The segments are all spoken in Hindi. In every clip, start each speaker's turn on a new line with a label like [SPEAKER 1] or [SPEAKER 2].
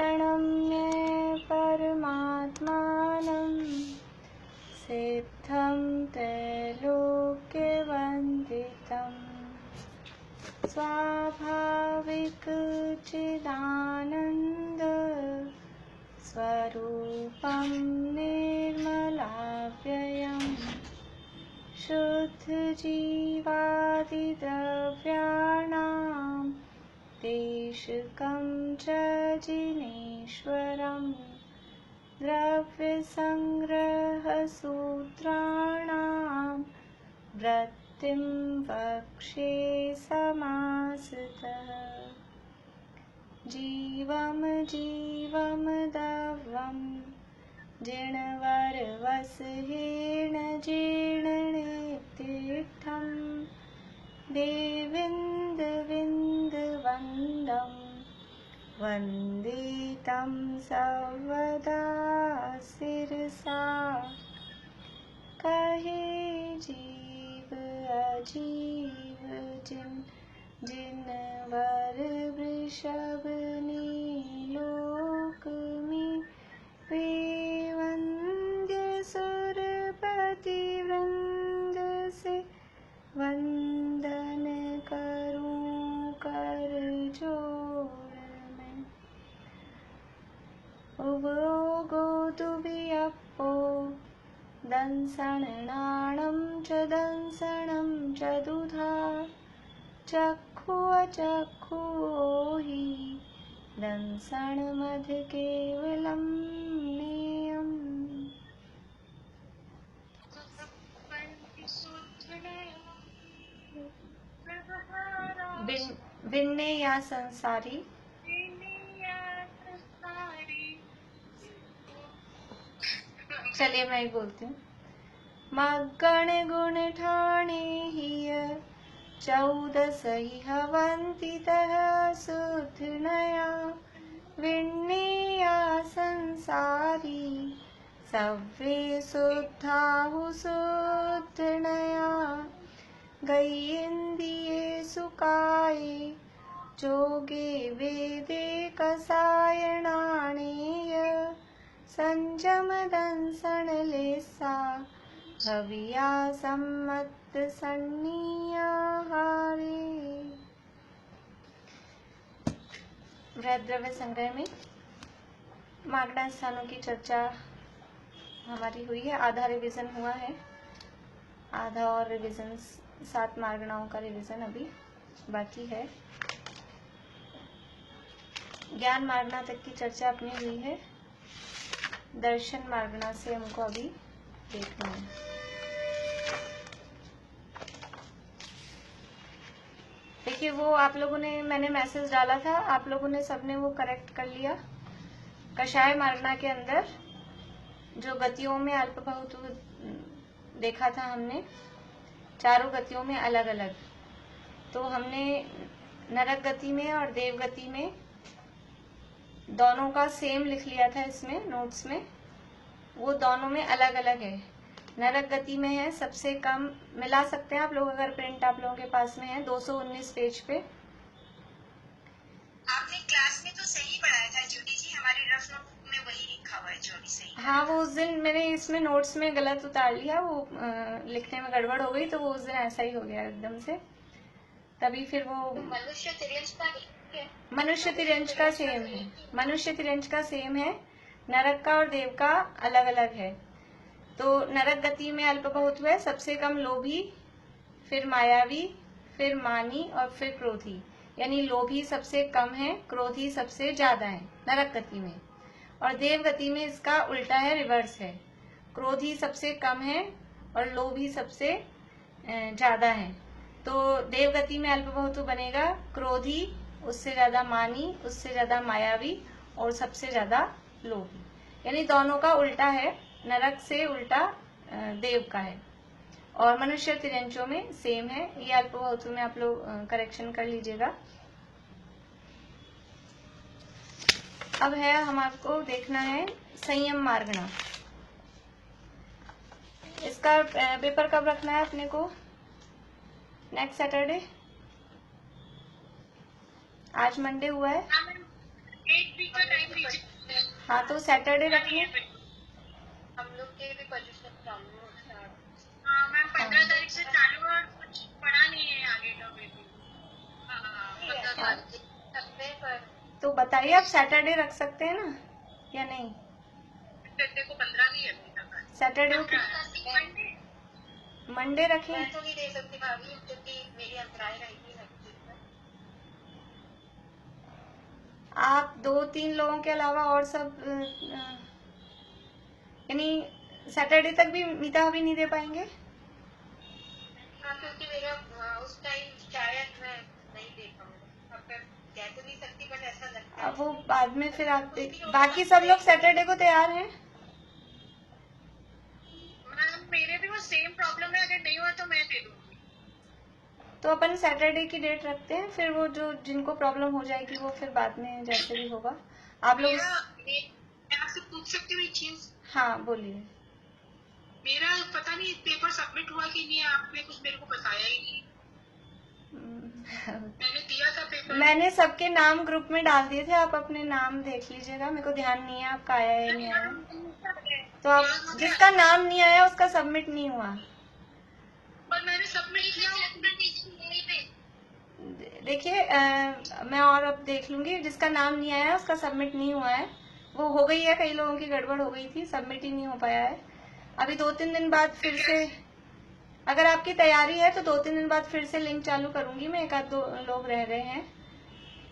[SPEAKER 1] प्रणम्य परमात्मानं सिद्धं त्रैलोक्यवन्दितं स्वाभाविकचिदानन्द स्वरूपं निर्मलाव्ययम् शुद्धजीवादिद्रव्याणां देशकं च जिनेश्वरं द्रव्यसंग्रहसूत्राणां वृत्तिं वक्ष्ये समासतः। जीवं जीवं दवं जिणवरवसहेण जीर्णनेतीर्थं देविन्दविन्दवन्दं वन्दे तं सर्वदा शिरसा। कहे जीव अजीव जिनवर वृषभ लोक में वे वंद्य सुरपति वृंद से वंदन करूं कर जोड़ मैं। उभो दुबियप्पो दंसणाणं च दंसणं च दुधा चक्षु अचक्षु हि दंसणमध केवलं नेयम्। विन्ने या संसारी चलिए मैं ही बोलती हूँ। मगण गुण ठाणे हिय 14 ही हवन्ति तः शुद्ध नया विन्ने या संसारी सव्वे शुद्धाहु शुद्ध नया। गईन्द्रिये सुकाये जोगे वेदे कसायणानेय संजम दंसण लेसा भविया सम्मत सन्नियाहारे। वृहद द्रव्य संग्रह में मागना स्थानों की चर्चा हमारी हुई है। आधा रिवीजन हुआ है, आधा और रिवीजन 7 मार्गणाओं का रिवीजन अभी बाकी है। ज्ञान मार्गना तक की चर्चा अपनी हुई है। दर्शन मार्गना से हमको अभी देखना है। देखिए वो आप लोगों ने, मैंने मैसेज डाला था, आप लोगों ने सबने वो करेक्ट कर लिया। कषाय मार्गना के अंदर जो गतियों में अल्प बहुत देखा था हमने, चारों गतियों में अलग अलग, तो हमने नरक गति में और देव गति में दोनों का सेम लिख लिया था इसमें नोट्स में। वो दोनों में अलग अलग है। नरक गति में है सबसे कम, मिला सकते हैं आप लोग अगर प्रिंट आप लोगों के पास में है, 219 पेज पे।
[SPEAKER 2] आपने क्लास में तो सही पढ़ाया था ज्योति जी, हमारी रफ नोट में वही लिखा हुआ है जो भी सही।
[SPEAKER 1] हाँ वो उस दिन मैंने इसमें नोट्स में गलत उतार लिया, वो लिखने में गड़बड़ हो गई, तो वो उस दिन ऐसा ही हो गया एकदम से, तभी फिर वो
[SPEAKER 2] मनुष्य तिर्यंश का
[SPEAKER 1] सेम है। मनुष्य तिर्यंश का सेम है, नरक का और देव का अलग अलग है। तो नरक गति में अल्प बहुत हुआ, सबसे कम लोभी, फिर मायावी, फिर मानी और फिर क्रोधी। यानी लोभी सबसे कम है, क्रोधी सबसे ज्यादा है नरक गति में। और देव गति में इसका उल्टा है, रिवर्स है। क्रोधी सबसे कम है और लोभी सबसे ज्यादा है। तो देव गति में अल्प बहुत बनेगा क्रोधी, उससे ज्यादा मानी, उससे ज्यादा मायावी और सबसे ज्यादा लोभी। यानी दोनों का उल्टा है, नरक से उल्टा देव का है। और मनुष्य तिर्यंचों में सेम है। ये अल्प बहुत में आप लोग करेक्शन कर लीजिएगा। अब है हम आपको देखना है संयम मार्गना। इसका पेपर कब रखना है अपने को? Next Saturday. आज मंडे हुआ है,
[SPEAKER 2] एक वीक का टाइम दीजिए।
[SPEAKER 1] हाँ तो सैटरडे रखिए।
[SPEAKER 2] हम लोग के भी पॉल्यूशन प्रॉब्लम होता है। हाँ मैम, 15 तारीख से चालू है और कुछ पढ़ा नहीं है आगे का बिल्कुल। हाँ 15 तारीख से सकते हैं, पर
[SPEAKER 1] तो बताइए आप सैटरडे रख सकते हैं ना या नहीं?
[SPEAKER 2] सैटरडे को 15 नहीं है अभी तक।
[SPEAKER 1] सैटरडे को मंडे रखें।
[SPEAKER 2] मैं तो नहीं दे सकती भाभी, क्योंकि मेरी अंतराय रहेगी हर चीज में।
[SPEAKER 1] आप 2-3 लोगों के अलावा और सब यानी सैटरडे तक भी मीता भी नहीं दे पाएंगे?
[SPEAKER 2] हाँ, क्योंकि मेरा उस टाइम शायद मैं नहीं दे पाऊंगी। अब मैं कह तो नहीं सकती, बट ऐसा लगता है।
[SPEAKER 1] अब वो बाद में फिर आप बाकी सब लोग सैटरडे को तैयार हैं?
[SPEAKER 2] मैम मेरे भी वो सेम प्रॉब्लम है, अगर नहीं हुआ तो मैं दे दूंगी।
[SPEAKER 1] तो अपन सैटरडे की डेट रखते हैं, फिर वो जो जिनको प्रॉब्लम हो जाएगी वो फिर बाद में जैसे भी होगा आप लोग।
[SPEAKER 2] मैं आपसे पूछ सकती हूँ एक चीज?
[SPEAKER 1] हाँ बोलिए।
[SPEAKER 2] मेरा पता नहीं पेपर सबमिट हुआ कि नहीं, आपने कुछ मेरे को बताया ही नहीं। मैंने दिया था पेपर।
[SPEAKER 1] मैंने सबके नाम ग्रुप में डाल दिए थे, आप अपने नाम देख लीजिएगा, मेरे को ध्यान नहीं है आपका आया या नहीं आया। तो आप जिसका नाम नहीं आया उसका सबमिट नहीं हुआ।
[SPEAKER 2] पर मैंने सबमिट किया।
[SPEAKER 1] देखिए मैं और अब देख लूंगी, जिसका नाम नहीं आया उसका सबमिट नहीं हुआ है। वो हो गई है, कई लोगों की गड़बड़ हो गई थी, सबमिट ही नहीं हो पाया है। अभी 2-3 दिन बाद फिर से, अगर आपकी तैयारी है तो 2-3 दिन बाद फिर से लिंक चालू करूंगी मैं। 1-2 लोग रह गए हैं,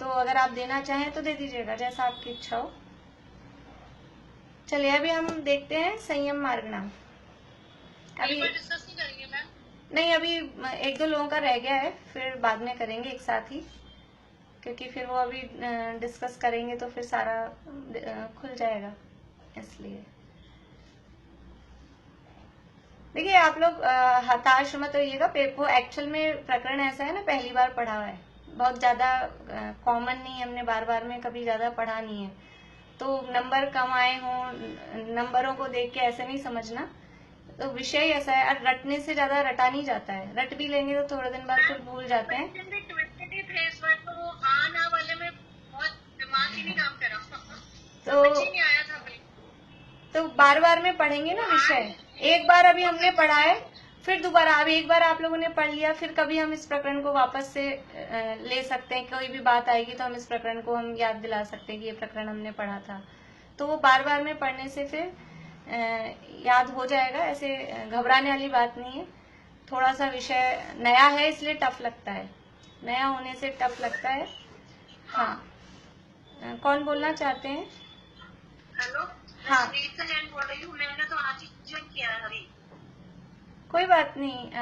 [SPEAKER 1] तो अगर आप देना चाहें तो दे दीजिएगा, जैसा आपकी इच्छा हो। चलिए अभी हम देखते हैं संयम मार्गना। अभी
[SPEAKER 2] डिस्कस नहीं करेंगे मैम?
[SPEAKER 1] नहीं, अभी 1-2 लोगों का रह गया है, फिर बाद में करेंगे एक साथ ही, क्योंकि फिर वो अभी डिस्कस करेंगे तो फिर सारा खुल जाएगा, इसलिए। देखिए आप लोग हताश मत होइएगा। वो एक्चुअल में प्रकरण ऐसा है ना, पहली बार पढ़ा हुआ है, बहुत ज्यादा कॉमन नहीं है, हमने बार बार में कभी ज्यादा पढ़ा नहीं है, तो नंबर कम आए हों, नंबरों को देख के ऐसे नहीं समझना। तो विषय ऐसा है, और रटने से ज्यादा रटा नहीं जाता है, रट भी लेंगे तो थोड़े दिन बाद फिर भूल जाते हैं।
[SPEAKER 2] तो आना वाले में बहुत दिमाग ही नहीं काम करा,
[SPEAKER 1] तो
[SPEAKER 2] नहीं आया था।
[SPEAKER 1] तो बार बार में पढ़ेंगे ना विषय। एक बार अभी हमने पढ़ा है, फिर दोबारा, अब एक बार आप लोगों ने पढ़ लिया, फिर कभी हम इस प्रकरण को वापस से ले सकते हैं। कोई भी बात आएगी तो हम इस प्रकरण को हम याद दिला सकते हैं कि ये प्रकरण हमने पढ़ा था। तो वो बार बार में पढ़ने से फिर याद हो जाएगा, ऐसे घबराने वाली बात नहीं है। थोड़ा सा विषय नया है इसलिए टफ लगता है, नया होने से टफ लगता है। हाँ कौन बोलना चाहते हैं?
[SPEAKER 2] हेलो,
[SPEAKER 1] हाँ
[SPEAKER 2] बोल रही हूँ। मैंने तो आज ही ज्वाइन किया है अभी।
[SPEAKER 1] कोई बात नहीं,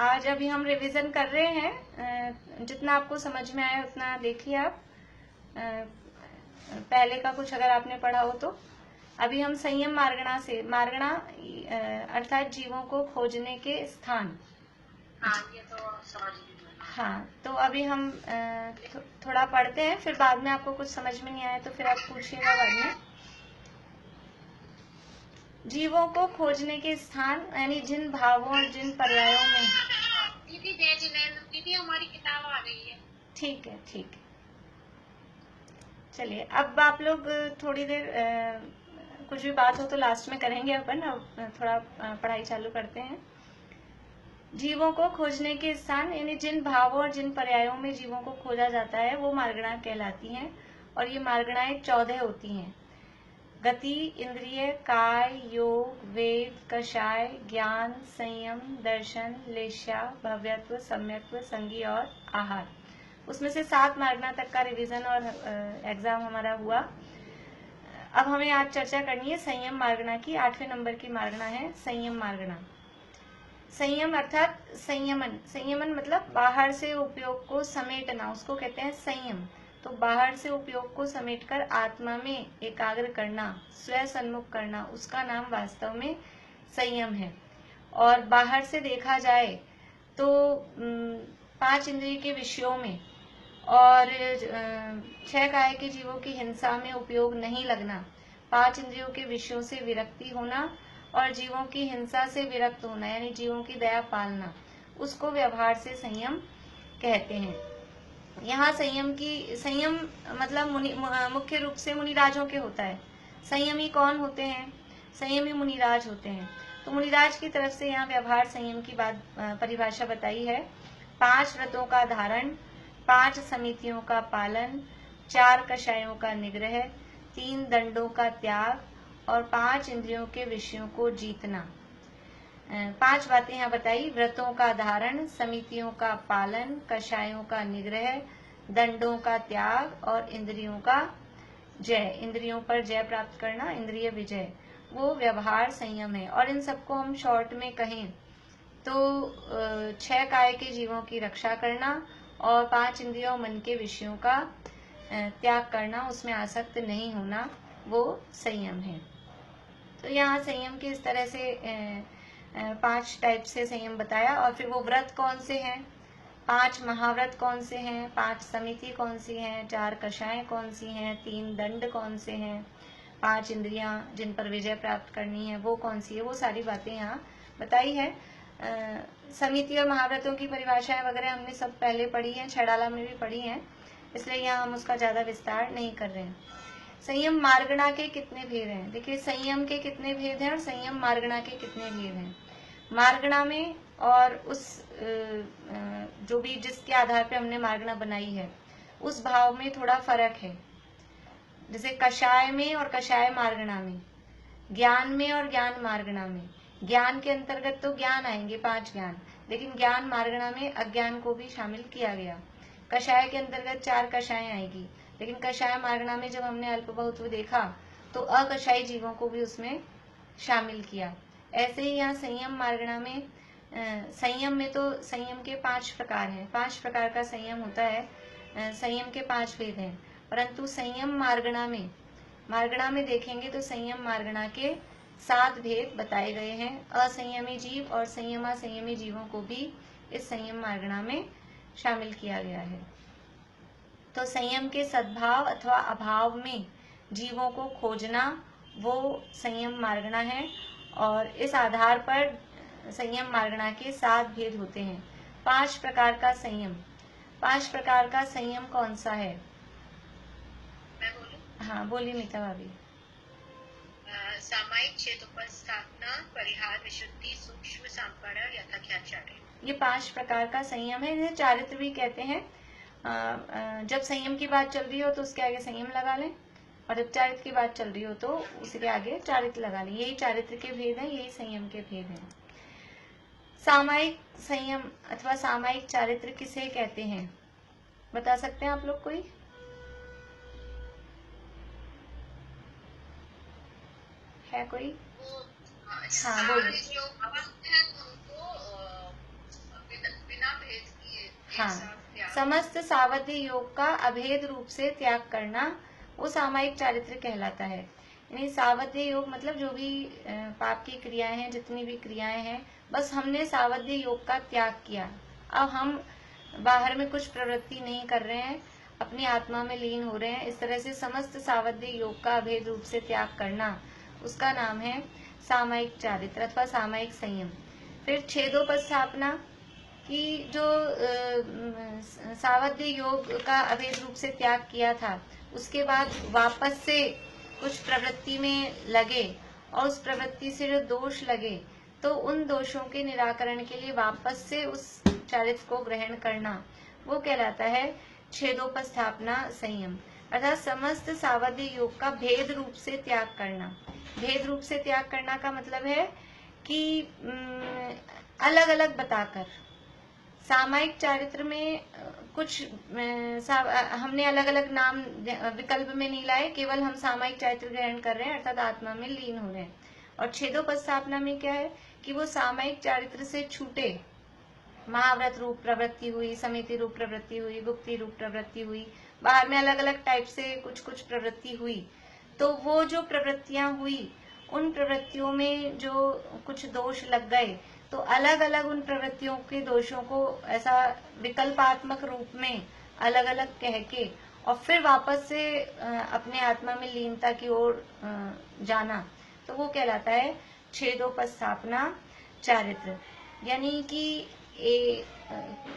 [SPEAKER 1] आज अभी हम रिवीजन कर रहे हैं, जितना आपको समझ में आया उतना देखिए आप। पहले का कुछ अगर आपने पढ़ा हो तो। अभी हम संयम मार्गणा से, मार्गणा अर्थात जीवों को खोजने के स्थान।
[SPEAKER 2] हाँ ये तो समझ गई।
[SPEAKER 1] हाँ तो अभी हम थोड़ा पढ़ते हैं, फिर बाद में आपको कुछ समझ में नहीं आया तो फिर आप पूछिएगा बाद में। जीवों को खोजने के स्थान यानी जिन भावों और जिन पर्यायों में।
[SPEAKER 2] दीदी भेज लें, दीदी हमारी किताब आ गई है।
[SPEAKER 1] ठीक है ठीक है। चलिए अब आप लोग थोड़ी देर कुछ भी बात हो तो लास्ट में करेंगे अपन, अब थोड़ा पढ़ाई चालू करते हैं। जीवों को खोजने के स्थान यानी जिन भावों और जिन पर्यायों में जीवों को खोजा जाता है वो मार्गणा कहलाती हैं, और ये मार्गणाएं 14 होती हैं। गति, इंद्रिय, काय, योग, वेद, कषाय, ज्ञान, संयम, दर्शन, लेशा, भव्यत्व, सम्यक्त्व, संगी और आहार। उसमें से 7 मार्गणा तक का रिवीजन और एग्जाम हमारा हुआ। अब हमें आज चर्चा करनी है संयम मार्गणा की। 8वें नंबर की मार्गणा है संयम मार्गणा। संयम अर्थात संयमन। संयमन मतलब बाहर से उपयोग को समेटना, उसको कहते हैं संयम। तो बाहर से उपयोग को समेटकर आत्मा में एकाग्र करना, स्वयं सन्मुख करना, उसका नाम वास्तव में संयम है। और बाहर से देखा जाए तो 5 इंद्रिय के विषयों में और 6 काय के जीवों की हिंसा में उपयोग नहीं लगना, 5 इंद्रियों के विषयों से विरक्ति होना और जीवों की हिंसा से विरक्त होना यानी जीवों की दया पालना, उसको व्यवहार से संयम कहते हैं। यहाँ संयम मतलब मुख्य रूप से मुनिराजों के होता है। संयमी कौन होते हैं? संयमी मुनिराज होते हैं। तो मुनिराज की तरफ से यहाँ व्यवहार संयम की बात परिभाषा बताई है। 5 व्रतों का धारण, 5 समितियों का पालन, 4 कषायों का निग्रह, 3 दंडों का त्याग और 5 इंद्रियों के विषयों को जीतना। 5 बातें यहाँ बताई। व्रतों का धारण, समितियों का पालन, कषायों का निग्रह, दंडों का त्याग और इंद्रियों का जय। इंद्रियों पर जय प्राप्त करना, इंद्रिय विजय, वो व्यवहार संयम है। और इन सबको हम शॉर्ट में कहें तो 6 काय के जीवों की रक्षा करना और 5 इंद्रियों मन के विषयों का त्याग करना, उसमें आसक्त नहीं होना, वो संयम है। तो यहाँ संयम की इस तरह से 5 टाइप से संयम बताया। और फिर वो व्रत कौन से हैं, 5 महाव्रत कौन से हैं, 5 समिति कौन सी हैं, 4 कषाएं कौन सी हैं, 3 दंड कौन से हैं, 5 इंद्रियां जिन पर विजय प्राप्त करनी है वो कौन सी है, वो सारी बातें यहाँ बताई है। समिति और महाव्रतों की परिभाषाएं वगैरह हमने सब पहले पढ़ी है, छड़ाला में भी पढ़ी है, इसलिए यहाँ हम उसका ज्यादा विस्तार नहीं कर रहे हैं। संयम मार्गणा के कितने भेद हैं? देखिए, संयम के कितने भेद हैं और संयम मार्गणा के कितने भेद हैं। मार्गणा में और उस जो भी जिसके आधार पे हमने मार्गणा बनाई है उस भाव में थोड़ा फर्क है। जैसे कषाय में और कषाय मार्गणा में, ज्ञान में और ज्ञान मार्गणा में। ज्ञान के अंतर्गत तो ज्ञान आएंगे 5 ज्ञान, लेकिन ज्ञान मार्गणा में अज्ञान को भी शामिल किया गया। कषाय के अंतर्गत 4 कषाएं आएगी, लेकिन कषाय मार्गणा में जब हमने अल्प बहुत्व देखा तो अकषायी जीवों को भी उसमें शामिल किया। ऐसे ही यहाँ संयम मार्गणा में, संयम में तो संयम के 5 प्रकार हैं, 5 प्रकार का संयम होता है। संयम के 5 भेद हैं, परंतु संयम मार्गणा में देखेंगे तो संयम मार्गणा के 7 भेद बताए गए हैं। असंयमी जीव और संयमी जीवों को भी इस संयम मार्गणा में शामिल किया गया है। तो संयम के सद्भाव अथवा अभाव में जीवों को खोजना, वो संयम मार्गणा है। और इस आधार पर संयम मार्गणा के 7 भेद होते हैं। 5 प्रकार का संयम। 5 प्रकार का संयम कौन सा है?
[SPEAKER 2] मैं बोलूं?
[SPEAKER 1] हाँ बोलिए मीता भाभी।
[SPEAKER 2] सामायिक चेतोपस्थापना, परिहार, विशुद्धि, सूक्ष्म संपरा, यथाख्याचार्य। ये
[SPEAKER 1] 5 प्रकार का संयम है। इन्हें चारित्र भी कहते हैं। जब संयम की बात चल रही हो तो उसके आगे संयम लगा लें, और जब चारित्र की बात चल रही हो तो उसके आगे चारित्र लगा लें। यही चारित्र के भेद हैं, यही संयम के भेद हैं। सामायिक संयम अथवा सामायिक चारित्र किसे कहते हैं, बता सकते हैं आप लोग कोई? है कोई? हाँ बोलिए। हाँ, समस्त सावधि योग का अभेद रूप से त्याग करना, वो सामायिक चारित्र कहलाता है। यानी सावधि योग मतलब जो भी पाप की क्रियाएं हैं, जितनी भी क्रियाएं हैं, बस हमने सावधि योग का त्याग किया। अब हम बाहर में कुछ प्रवृत्ति नहीं कर रहे हैं, अपनी आत्मा में लीन हो रहे हैं। इस तरह से समस्त सावधि योग का अभेद रूप से त्याग करना, उसका नाम है सामायिक चारित्र अथवा सामायिक संयम। फिर छेदोपस्थापना की जो सावधि योग का अभेद रूप से त्याग किया था, उसके बाद वापस से कुछ प्रवृत्ति में लगे और उस प्रवृत्ति से जो दोष लगे, तो उन दोषों के निराकरण के लिए वापस से उस चारित्र को ग्रहण करना, वो कहलाता है छेदोपस्थापना संयम। अर्थात समस्त सावधि योग का भेद रूप से त्याग करना। भेद रूप से त्याग करना का मतलब है कि अलग अलग बताकर। सामायिक चारित्र में कुछ हमने अलग अलग नाम विकल्प में नहीं लाए, केवल हम सामायिक चारित्र ग्रहण कर रहे हैं, अर्थात आत्मा में लीन हो रहे हैं। और छेदोपस्थापना में क्या है कि वो सामायिक चारित्र से छूटे, महाव्रत रूप प्रवृत्ति हुई, समिति रूप प्रवृत्ति हुई, गुप्ति रूप प्रवृत्ति हुई, बाहर में अलग अलग टाइप से कुछ कुछ प्रवृत्ति हुई, तो वो जो प्रवृत्तियां हुई, उन प्रवृत्तियों में जो कुछ दोष लग गए, तो अलग अलग उन प्रवृत्तियों के दोषों को ऐसा विकल्पात्मक रूप में अलग अलग कह के और फिर वापस से अपने आत्मा में लीनता की ओर जाना, तो वो कहलाता है छेदोपस्थापना चारित्र। यानी कि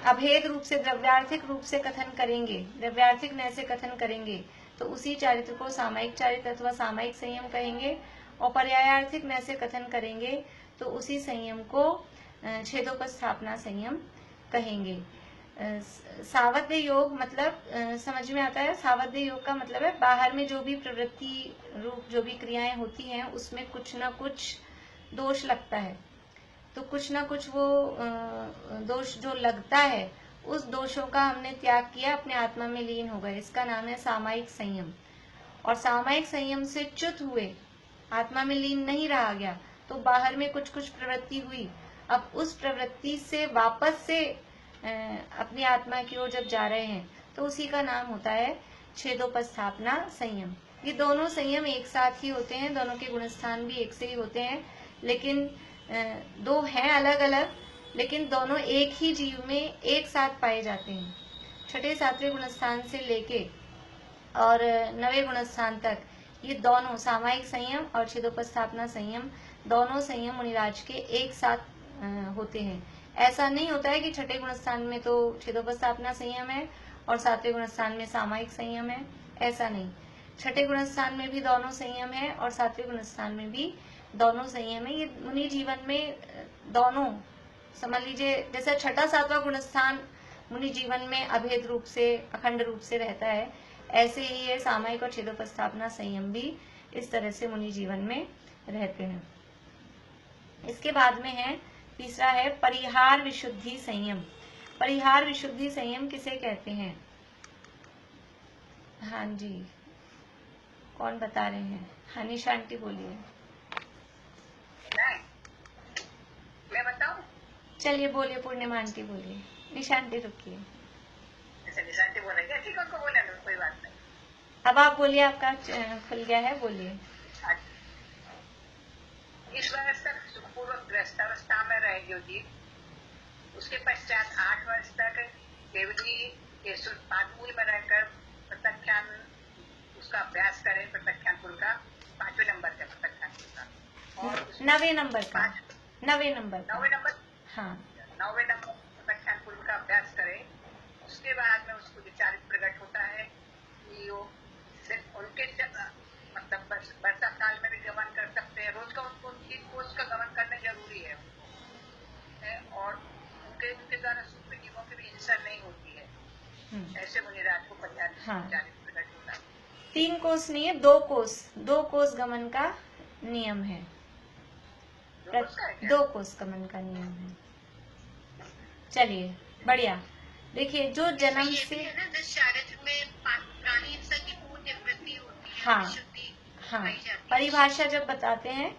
[SPEAKER 1] अभेद रूप से द्रव्यार्थिक रूप से कथन करेंगे, द्रव्यार्थिक नय से कथन करेंगे, तो उसी चारित्र को सामायिक चारित्र अथवा सामायिक संयम कहेंगे। और पर्यायार्थिक नय से कथन करेंगे तो उसी संयम को छेदोपस्थापना संयम कहेंगे। सावध्य योग मतलब समझ में आता है। सावध्य योग का मतलब है बाहर में जो भी प्रवृत्ति रूप जो भी क्रियाएं होती हैं उसमें कुछ ना कुछ दोष लगता है, तो कुछ ना कुछ वो दोष जो लगता है उस दोषों का हमने त्याग किया, अपने आत्मा में लीन हो गए, इसका नाम है सामायिक संयम। और सामायिक संयम से च्युत हुए, आत्मा में लीन नहीं रहा गया, तो बाहर में कुछ कुछ प्रवृत्ति हुई, अब उस प्रवृत्ति से वापस से अपनी आत्मा की ओर जब जा रहे हैं तो उसी का नाम होता है छेदोपस्थापना संयम। ये दोनों संयम एक साथ ही होते हैं, दोनों के गुणस्थान भी एक से ही होते हैं, लेकिन दो हैं अलग अलग, लेकिन दोनों एक ही जीव में एक साथ पाए जाते हैं। छठे सातवें गुणस्थान से लेके और 9वें गुणस्थान तक ये दोनों सामायिक संयम और छेदोपस्थापना संयम दोनों संयम मुनिराज के एक साथ होते हैं। ऐसा नहीं होता है कि छठे गुणस्थान में तो छेदोपस्थापना संयम है और सातवें गुणस्थान में सामायिक संयम है, ऐसा नहीं। छठे गुणस्थान में भी दोनों संयम है और सातवें गुणस्थान में भी दोनों संयम है। ये मुनि जीवन में दोनों समझ लीजिए, जैसा छठा सातवां गुणस्थान मुनि जीवन में अभेद रूप से अखंड रूप से रहता है, ऐसे ही ये सामायिक और छेदोपस्थापना संयम भी इस तरह से मुनि जीवन में रहते हैं। इसके बाद में है तीसरा है परिहार विशुद्धि संयम। परिहार विशुद्धि संयम किसे कहते हैं? हाँ जी, कौन बता रहे हैं? हाँ निशा आंटी बोलिए।
[SPEAKER 2] मैं बताऊं?
[SPEAKER 1] चलिए बोलिए, पूर्णिमा आंटी बोलिए। निशा आंटी रुकिए।
[SPEAKER 2] निशा आंटी बोल रही है, ठीक है, उनको बोलने दो, कोई बात नहीं।
[SPEAKER 1] अब आप बोलिए, आपका खुल गया है, बोलिए।
[SPEAKER 2] इस वर्ष तक सुखपूर्वक गृहस्थावस्था में रहे जो जीव, उसके पश्चात 8 वर्ष तक केवली के पादमूल में रहकर प्रत्याख्यान उसका अभ्यास करे, प्रत्याख्यान कुल का 5वें नंबर का प्रत्याख्यान कुल का, और
[SPEAKER 1] 9वें नंबर का 9वें नंबर हाँ
[SPEAKER 2] 9वें नंबर प्रत्याख्यान कुल का अभ्यास करे। उसके बाद में उसको विचारित प्रकट होता है कि वो उनके मतलब वर्षा काल में भी गमन कर सकते हैं, रोज का उनको 3 कोस का गमन करना जरूरी है उनको, और उनके द्वारा सूक्ष्म जीवों की भी हिंसा नहीं होती है। ऐसे मुनिराज को विचारित प्रकट होता है।
[SPEAKER 1] 3 कोस नहीं है, 2 कोस गमन का नियम है। 2 कोस गमन का नियम है। चलिए बढ़िया। देखिए जो जन्म से
[SPEAKER 2] जिस चारित्र में प्राणी हिंसा की पूर्ण निवृत्ति होती है,
[SPEAKER 1] हाँ परिभाषा जब बताते हैं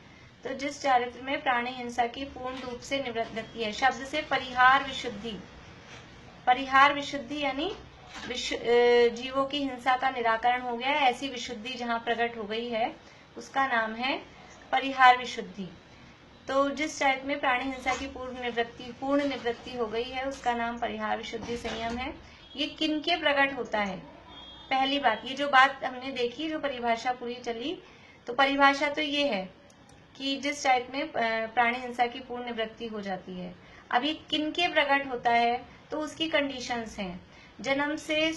[SPEAKER 1] तो जिस चारित्र में प्राणी हिंसा की पूर्ण रूप से निवृत्ति है, शब्द से परिहार विशुद्धि। परिहार विशुद्धि यानी जीवों की हिंसा का निराकरण हो गया, ऐसी विशुद्धि जहाँ प्रकट हो गई है उसका नाम है परिहार विशुद्धि। तो जिस चारित्र में प्राणी हिंसा की पूर्ण निवृत्ति हो गई है उसका नाम परिहार विशुद्धि संयम है। ये किनके प्रकट होता है? पहली बात, ये जो बात हमने देखी, जो परिभाषा पूरी चली, तो परिभाषा तो ये है कि जिस चारित्र में प्राणी हिंसा की पूर्ण निवृत्ति हो जाती है। अब ये किनके प्रकट होता है? तो उसकी कंडीशंस हैं। जन्म से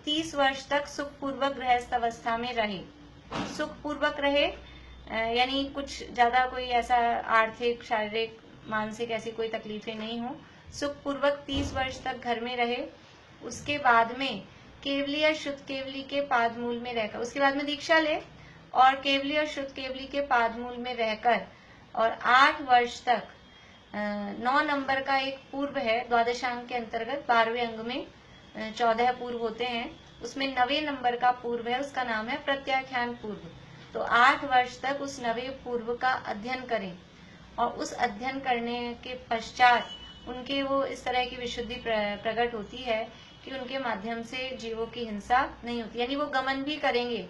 [SPEAKER 1] 30 वर्ष तक सुखपूर्वक गृहस्थ अवस्था में रहे, सुखपूर्वक रहे यानी कुछ ज्यादा कोई ऐसा आर्थिक शारीरिक मानसिक ऐसी कोई तकलीफें नहीं हो, सुखपूर्वक 30 वर्ष तक घर में रहे। उसके बाद में केवली और शुद्ध केवली के पादमूल में रहकर, उसके बाद में दीक्षा ले और केवली और शुद्ध केवली के पादमूल में रहकर, और 8 वर्ष तक 9 नंबर का एक पूर्व है द्वादशांग के अंतर्गत, 12वें अंग में 14 पूर्व होते हैं, उसमें 9वें नंबर का पूर्व है, उसका नाम है प्रत्याख्यान पूर्व। तो 8 वर्ष तक उस 9वें पूर्व का अध्ययन करें, और उस अध्ययन करने के पश्चात उनके वो इस तरह की विशुद्धि प्रकट होती है कि उनके माध्यम से जीवों की हिंसा नहीं होती, यानी वो गमन भी करेंगे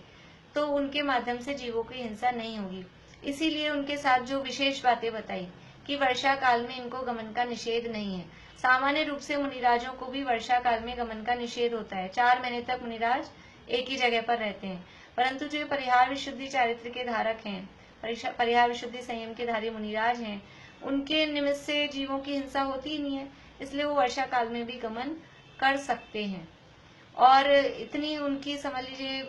[SPEAKER 1] तो उनके माध्यम से जीवों की हिंसा नहीं होगी। इसीलिए उनके साथ जो विशेष बातें बताई कि वर्षा काल में इनको गमन का निषेध नहीं है। सामान्य रूप से मुनिराजों को भी वर्षा काल में गमन का निषेध होता है, 4 महीने तक मुनिराज एक ही जगह पर रहते हैं। परंतु जो परिहार विशुद्धि चारित्र के धारक हैं, परिहार विशुद्धि संयम के धारी मुनिराज हैं, उनके निमित्त से जीवों की हिंसा होती ही नहीं है, इसलिए वो वर्षा काल में भी गमन कर सकते हैं। और इतनी उनकी समझ लीजिए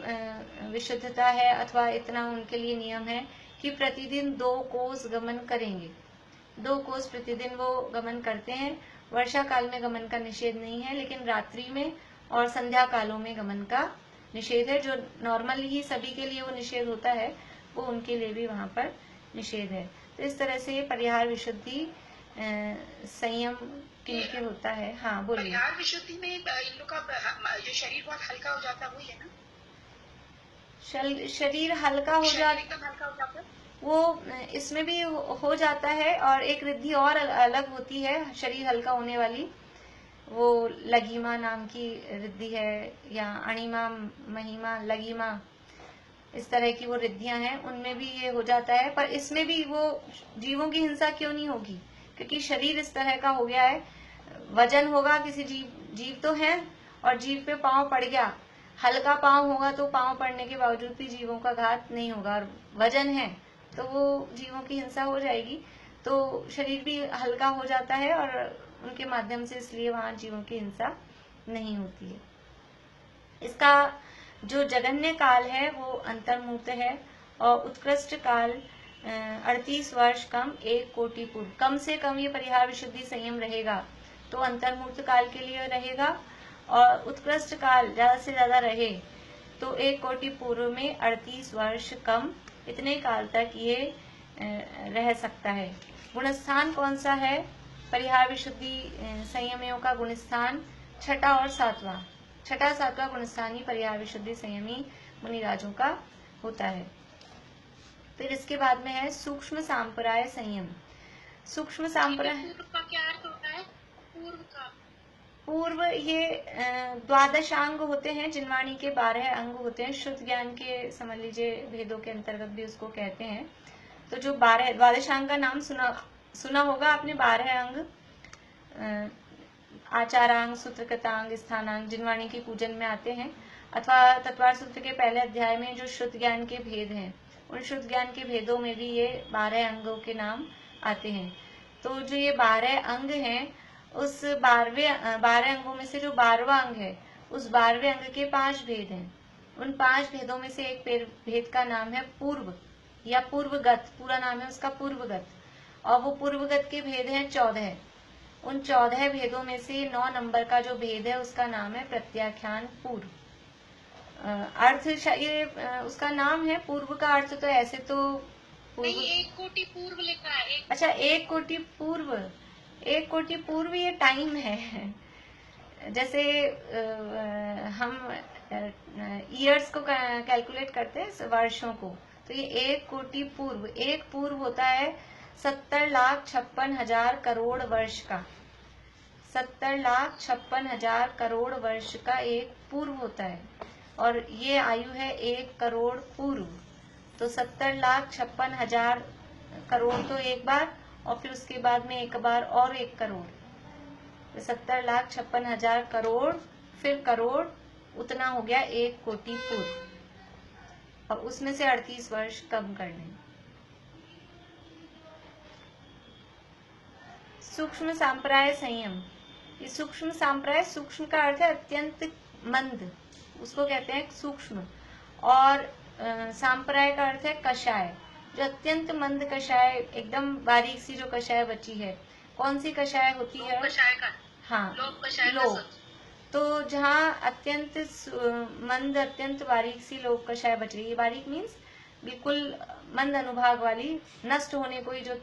[SPEAKER 1] विशुद्धता है अथवा इतना उनके लिए नियम है कि प्रतिदिन 2 कोस गमन करेंगे। 2 कोस प्रतिदिन वो गमन करते हैं। वर्षा काल में गमन का निषेध नहीं है, लेकिन रात्रि में और संध्या कालों में गमन का निषेध है। जो नॉर्मली ही सभी के लिए वो निषेध होता है, वो उनके लिए भी वहां पर निषेध है। तो इस तरह से परिहार विशुद्धि संयम किनके होता है। हाँ बोलिए।
[SPEAKER 2] परिहार विशुद्धि में इन लोग का जो शरीर बहुत हल्का हो जाता है वही है ना?
[SPEAKER 1] शरीर हल्का हो जाता है, वो इसमें भी हो जाता है। और एक रिद्धि और अलग होती है शरीर हल्का होने वाली, वो लघिमा नाम की रिद्धि है, या अणिमा, महिमा, लघिमा, इस तरह की वो रिद्धियां हैं, उनमें भी ये हो जाता है। पर इसमें भी वो जीवों की हिंसा क्यों नहीं होगी, क्योंकि शरीर इस तरह का हो गया है। वजन होगा किसी जीव तो है, और जीव पे पांव पड़ गया, हल्का पांव होगा तो पांव पड़ने के बावजूद भी जीवों का घात नहीं होगा। और वजन है तो वो जीवों की हिंसा हो जाएगी। तो शरीर भी हल्का हो जाता है और उनके माध्यम से, इसलिए वहां जीवों की हिंसा नहीं होती है। इसका जो जगन्य काल है वो अंतर्मुहूर्त है, और उत्कृष्ट काल 38 वर्ष कम 1 कोटि पूर्व। कम से कम ये परिहार विशुद्धि संयम रहेगा तो अंतर्मुहूर्त काल के लिए रहेगा, और उत्कृष्ट काल ज्यादा से ज्यादा रहे तो 1 कोटि पूर्व में 38 वर्ष कम, इतने काल तक ये रह सकता है। गुणस्थान कौन सा है परिहार विशुद्धि संयमियों का? गुणस्थान छठा और सातवां, छठा सातवां गुणस्थान ही परिहार विशुद्धि संयमी मुनिराजों का होता है। फिर इसके बाद में है सूक्ष्म सांप्राय संयम। सूक्ष्म सांप्राय
[SPEAKER 2] पूर्व का क्या अर्थ होता है? पूर्व का,
[SPEAKER 1] पूर्व ये 12 अंग होते हैं, जिनवाणी के 12 अंग होते हैं। शुद्ध ज्ञान के समझ लीजिए भेदों के अंतर्गत भी उसको कहते हैं। तो जो 12 अंग का नाम सुना होगा आपने। 12 अंग आचारांग, सूत्रकृतांग, स्थानांग, जिनवाणी की पूजन में आते हैं। अथवा तत्वार सूत्र के पहले अध्याय में जो शुद्ध ज्ञान के भेद हैं, उन शुद्ध ज्ञान के भेदों में भी ये 12 अंगों के नाम आते हैं। तो जो ये 12 अंग हैं, उस 12 अंगों में से जो 12वां अंग है, उस 12वें अंग के 5 भेद हैं। उन 5 भेदों में से एक भेद का नाम है पूर्व या पूर्वगत। पूरा नाम है उसका पूर्वगत, और वो पूर्वगत के भेद हैं 14। उन 14 भेदों में से 9 नंबर का जो भेद है उसका नाम है प्रत्याख्यान पूर्व। अर्थ ये उसका नाम है। पूर्व का अर्थ तो ऐसे तो
[SPEAKER 2] नहीं, 1 कोटि पूर्व लिखा है।
[SPEAKER 1] अच्छा, 1 कोटि पूर्व। 1 कोटि पूर्व ये टाइम है। जैसे हम ईयर्स को कैलकुलेट करते हैं, वर्षों को, तो ये 1 कोटि पूर्व। एक पूर्व होता है 70,56,000 करोड़ वर्ष का। 70,56,000 करोड़ वर्ष का एक पूर्व होता है, और ये आयु है 1 करोड़ पूर्व। तो 70,56,000 करोड़ तो एक बार, और फिर उसके बाद में एक बार और 1 करोड़। तो 70,56,000 करोड़, फिर करोड़, उतना हो गया 1 कोटि पूर्व। और उसमें से 38 वर्ष कम करने। सूक्ष्म सांप्राय संयम। ये सूक्ष्म सांप्राय, सूक्ष्म का अर्थ है अत्यंत मंद, उसको कहते हैं सूक्ष्म। और सांप्राय का अर्थ है कषाय, जो अत्यंत मंद कषाय, एकदम बारीक सी जो कषाय बची है। कौन सी कषाय होती है?
[SPEAKER 2] कषाय का,
[SPEAKER 1] हाँ,
[SPEAKER 2] लोक।
[SPEAKER 1] तो जहाँ अत्यंत मंद, अत्यंत बारीक सी लोक कषाय बच रही है। बारीक मीन्स बिल्कुल मंद अनुभाग वाली, नष्ट होने को ही, जो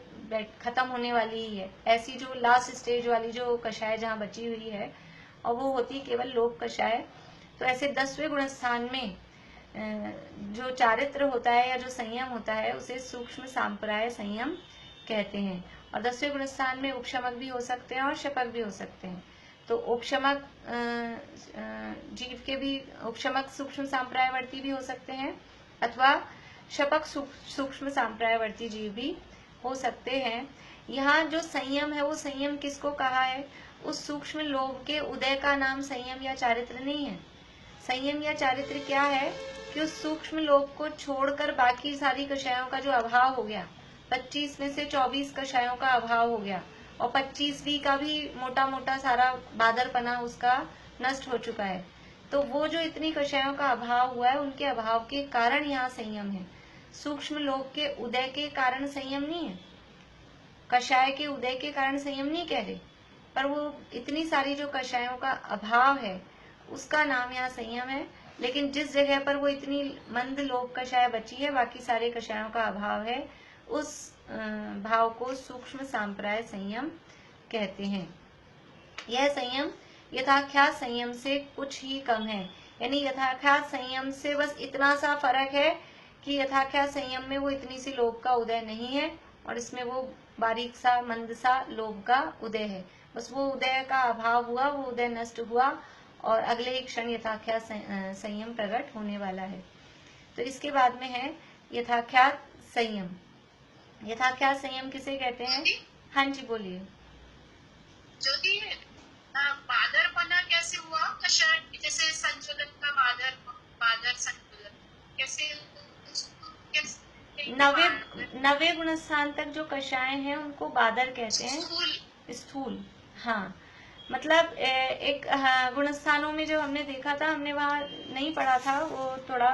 [SPEAKER 1] खत्म होने वाली ही है, ऐसी जो लास्ट स्टेज वाली जो कषाय जहाँ बची हुई है, और वो होती है केवल लोक कषाय। तो ऐसे 10वें गुणस्थान में जो चारित्र होता है या जो संयम होता है, उसे सूक्ष्म सांप्राय संयम कहते हैं। और 10वें गुणस्थान में उपशमक भी हो सकते हैं और शपक भी हो सकते हैं। तो उपशमक जीव के भी, उपशमक सूक्ष्म सांप्रायवर्ती भी हो सकते हैं, अथवा शपक सूक्ष्म सांप्रायवर्ती जीव भी हो सकते हैं। यहाँ जो संयम है, वो संयम किसको कहा है? उस सूक्ष्म लोभ के उदय का नाम संयम या चारित्र नहीं है। संयम या चारित्र क्या है कि उस सूक्ष्म लोभ को छोड़कर बाकी सारी कषायों का जो अभाव हो गया, 25 में से 24 कषायों का अभाव हो गया, और 25वीं का भी मोटा मोटा सारा बादरपना उसका नष्ट हो चुका है। तो वो जो इतनी कषायों का अभाव हुआ है, उनके अभाव के कारण यहाँ संयम है। सूक्ष्म लोक के उदय के कारण संयम नहीं है, कषाय के उदय के कारण संयम नहीं कह रहे, पर वो इतनी सारी जो कषायों का अभाव है उसका नाम यहाँ संयम है। लेकिन जिस जगह पर वो इतनी मंद लोक कषाय बची है, बाकी सारे कषायों का अभाव है, उस भाव को सूक्ष्म सांप्राय संयम कहते हैं। यह संयम यथाख्यात संयम से कुछ ही कम है, यानी यथाख्यात संयम से बस इतना सा फर्क है कि यथाख्यात संयम में वो इतनी सी लोभ का उदय नहीं है और इसमें वो बारीक सा मंद सा लोभ का उदय है। बस वो उदय का अभाव हुआ, वो उदय नष्ट हुआ और अगले ही क्षण यथाख्यात संयम प्रकट होने वाला है। तो इसके बाद में है यथाख्यात संयम। यथाख्यात संयम किसे कहते हैं? हाँ जी बोलिए।
[SPEAKER 2] ज्योति, बादरपना कैसे हुआ कषाय, जैसे संतुलन का बादर संतुलन कैसे?
[SPEAKER 1] नवे गुणस्थान तक जो कषाय हैं उनको बादर कहते हैं, स्थूल। हाँ, मतलब एक गुणस्थानों में जो हमने देखा था, हमने वहाँ नहीं पढ़ा था, वो थोड़ा